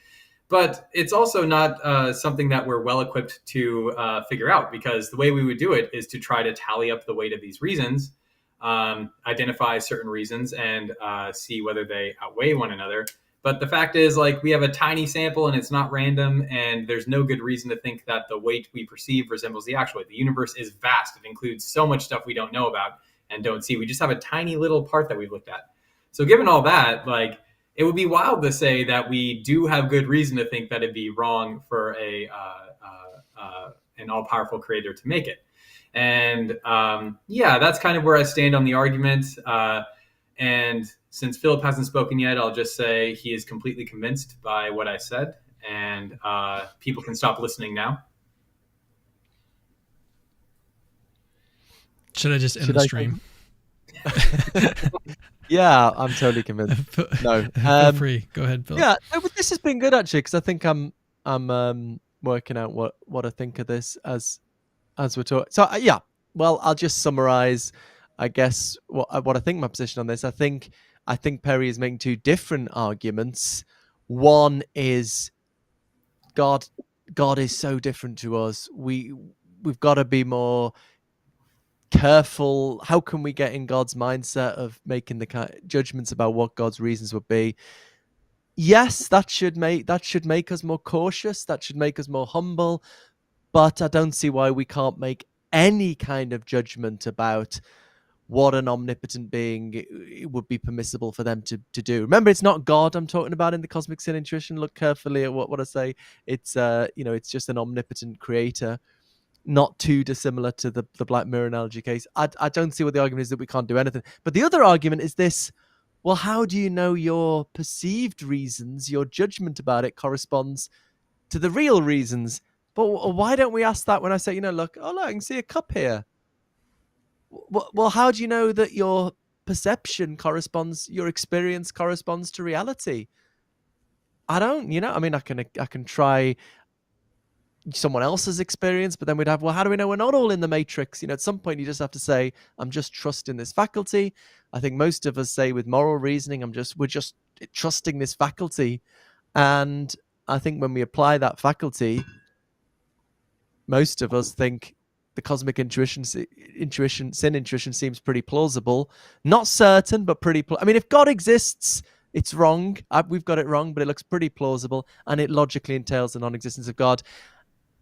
But it's also not something that we're well equipped to figure out, because the way we would do it is to try to tally up the weight of these reasons, identify certain reasons, and see whether they outweigh one another. But the fact is, we have a tiny sample and it's not random, and there's no good reason to think that the weight we perceive resembles the actual weight. The universe is vast. It includes so much stuff we don't know about and don't see. We just have a tiny little part that we've looked at. So given all that, it would be wild to say that we do have good reason to think that it'd be wrong for an all-powerful creator to make it. And that's kind of where I stand on the argument. And since Philip hasn't spoken yet, I'll just say he is completely convinced by what I said, and people can stop listening now. Should I just end the stream? Yeah, I'm totally convinced. No, feel free. Go ahead, Philip. Yeah, this has been good actually, because I think I'm working out what I think of this as we're talking. So well, I'll just summarize, I guess, what I think my position on this. I think Perry is making two different arguments. One is God is so different to us. We've got to be more careful. How can we get in God's mindset of making the judgments about what God's reasons would be? Yes, that should make us more cautious. That should make us more humble. But I don't see why we can't make any kind of judgment about what an omnipotent being it would be permissible for them to do. Remember, it's not God I'm talking about in the cosmic sin intuition. Look carefully at what I say. It's it's just an omnipotent creator, not too dissimilar to the Black Mirror analogy case. I don't see what the argument is that we can't do anything. But the other argument is this: Well, how do you know your perceived reasons, your judgment about it corresponds to the real reasons? But why don't we ask that when I say, look, I can see a cup here. Well, how do you know that your perception corresponds, your experience corresponds to reality? I don't, I mean, I can try someone else's experience, but then we'd have, well, how do we know we're not all in the matrix? At some point you just have to say, I'm just trusting this faculty. I think most of us say with moral reasoning, we're just trusting this faculty. And I think when we apply that faculty, most of us think the cosmic sin intuition seems pretty plausible. Not certain, but pretty I mean, if God exists, it's wrong. We've got it wrong, but it looks pretty plausible, and it logically entails the non-existence of God.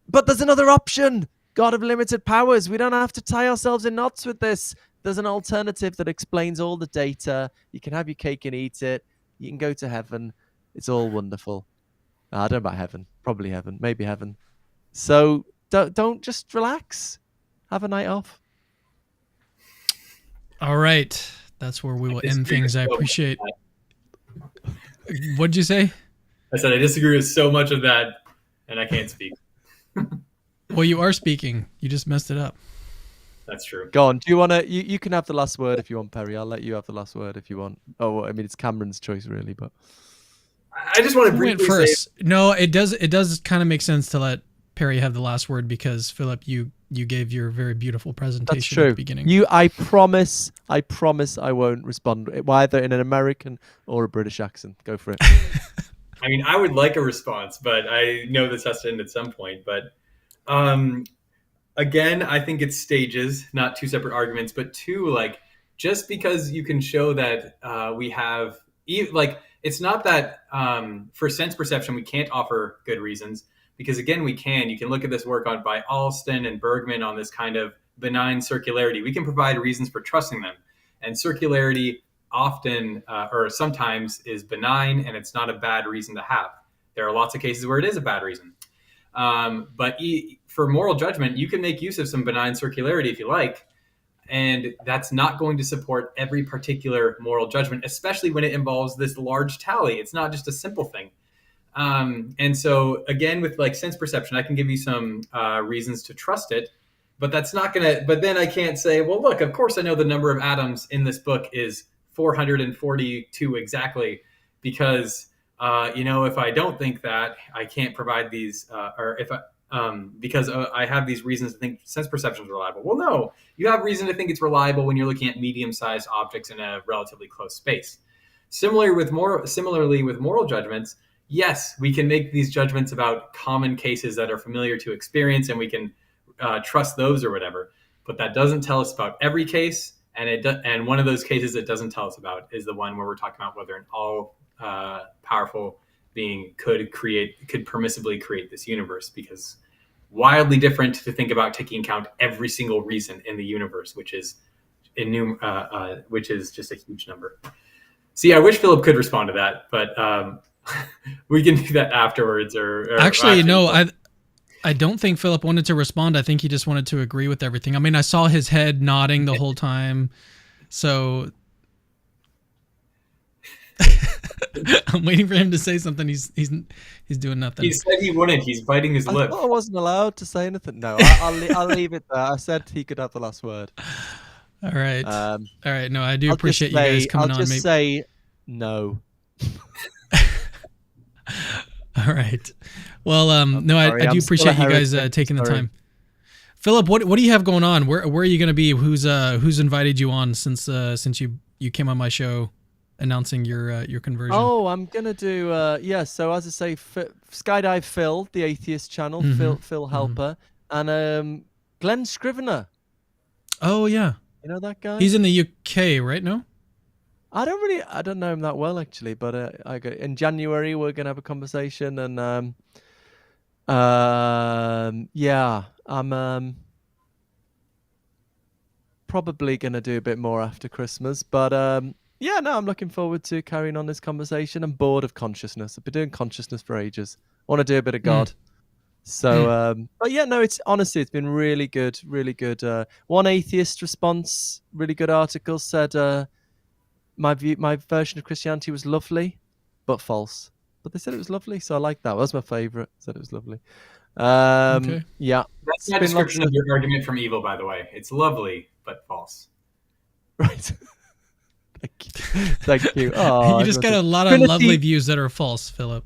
But there's another option. God of limited powers. We don't have to tie ourselves in knots with this. There's an alternative that explains all the data. You can have your cake and eat it. You can go to heaven. It's all wonderful. I don't know about heaven. Probably heaven. Maybe heaven. So don't just relax. Have a night off. All right. That's where we will end things. I appreciate. What'd you say? I said I disagree with so much of that, and I can't speak. Well, you are speaking. You just messed it up. That's true. Go on. Do you want to? You can have the last word if you want, Perry. I'll let you have the last word if you want. Oh, I mean, it's Cameron's choice, really. But I just want to briefly say. No, it does. It does kind of make sense to let Perry have the last word because Philip, you gave your very beautiful presentation at the beginning. I promise I won't respond either in an American or a British accent. Go for it. I mean, I would like a response, but I know this has to end at some point. But again, I think it's stages, not two separate arguments, but two, like, just because you can show that we have, like, it's not that for sense perception, we can't offer good reasons, because again, we can. You can look at this work by Alston and Bergman on this kind of benign circularity. We can provide reasons for trusting them. And circularity often or sometimes is benign, and it's not a bad reason to have. There are lots of cases where it is a bad reason. But for moral judgment, you can make use of some benign circularity if you like, and that's not going to support every particular moral judgment, especially when it involves this large tally. It's not just a simple thing. And so again, with like sense perception, I can give you some reasons to trust it, but that's not going to, but then I can't say, well, look, of course I know the number of atoms in this book is 442 exactly, because if I don't think that, I can't provide these, or if because I have these reasons to think sense perception is reliable. Well, no, you have reason to think it's reliable when you're looking at medium-sized objects in a relatively close space. Similarly with moral judgments, yes, we can make these judgments about common cases that are familiar to experience, and we can trust those or whatever. But that doesn't tell us about every case. And one of those cases it doesn't tell us about is the one where we're talking about whether an all powerful being could permississibly create this universe, because wildly different to think about taking account every single reason in the universe, which is just a huge number. See, I wish Philip could respond to that, but we can do that afterwards. Or actually, no, I don't think Philip wanted to respond. I think he just wanted to agree with everything. I mean, I saw his head nodding the whole time. So I'm waiting for him to say something. He's doing nothing. He said he wouldn't. He's biting his lip. I wasn't allowed to say anything. No, I'll leave it there. I said he could have the last word. All right. All right. No, I do appreciate you guys coming on. I'll just say no. All right. Well, no, I do appreciate you guys taking the time. Philip, what do you have going on? Where are you going to be? Who's invited you on since you came on my show announcing your conversion? Oh, I'm gonna do so as I say, Skydive Phil, the atheist channel, Phil Helper, and Glenn Scrivener. Oh yeah, you know that guy? He's in the UK, right? No, I don't know him that well actually, but in January we're gonna have a conversation, and I'm probably gonna do a bit more after Christmas, but I'm looking forward to carrying on this conversation. I'm bored of consciousness. I've been doing consciousness for ages. I want to do a bit of God. So, but yeah, no, it's been really good. One atheist response, really good article said, my version of Christianity was lovely, but false. But they said it was lovely, so I like that. That was my favorite. Said it was lovely. Okay. Yeah. That's my description of your argument from evil, by the way. It's lovely, but false. Right. Thank you. Thank you. Oh, You just got a lot of lovely views that are false, Philip.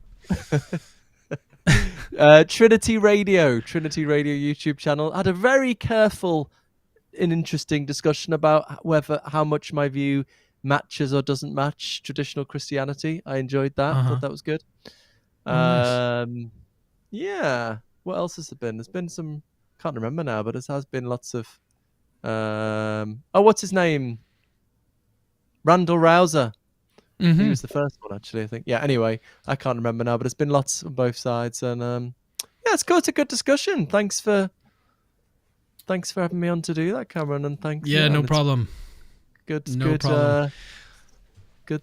Trinity Radio YouTube channel had a very careful and interesting discussion about how much my view matches or doesn't match traditional Christianity. I enjoyed that. Thought that was good. Nice. Yeah. What else has there been? There's been some, can't remember now, but it has been lots of what's his name? Randall Rouser. He was the first one, actually, I think. Yeah, anyway, I can't remember now, but it's been lots on both sides. And yeah, it's a good discussion. Thanks for having me on to do that, Cameron, and thanks. Yeah, no problem. Good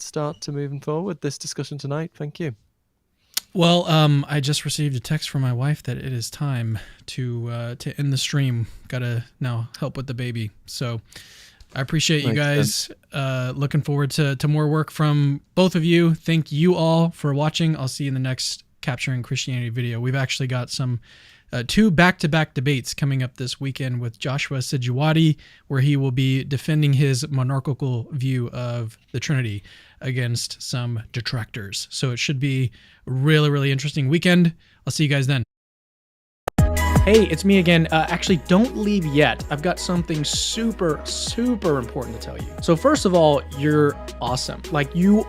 start to moving forward this discussion tonight. Thank you. Well, I just received a text from my wife that it is time to end the stream. Got to now help with the baby. So I appreciate you guys. Looking forward to more work from both of you. Thank you all for watching. I'll see you in the next Capturing Christianity video. We've actually got some 2 back-to-back debates coming up this weekend with Joshua Sijuwadi, where he will be defending his monarchical view of the Trinity against some detractors. So it should be a really, really interesting weekend. I'll see you guys then. Hey, it's me again. Actually, don't leave yet. I've got something super, super important to tell you. So first of all, you're awesome. Like you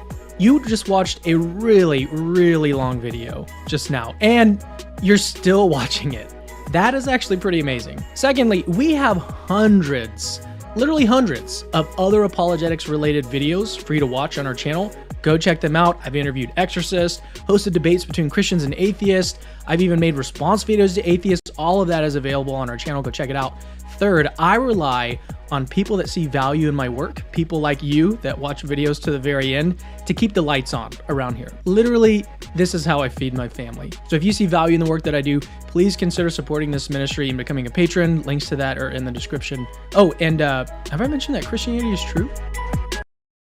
just watched a really, really long video just now, and you're still watching it. That is actually pretty amazing. Secondly, we have hundreds, literally hundreds of other apologetics related videos for you to watch on our channel. Go check them out. I've interviewed exorcists, hosted debates between Christians and atheists. I've even made response videos to atheists. All of that is available on our channel. Go check it out. Third, I rely on people that see value in my work, people like you that watch videos to the very end, to keep the lights on around here. Literally, this is how I feed my family. So if you see value in the work that I do, please consider supporting this ministry and becoming a patron. Links to that are in the description. Oh, and have I mentioned that Christianity is true?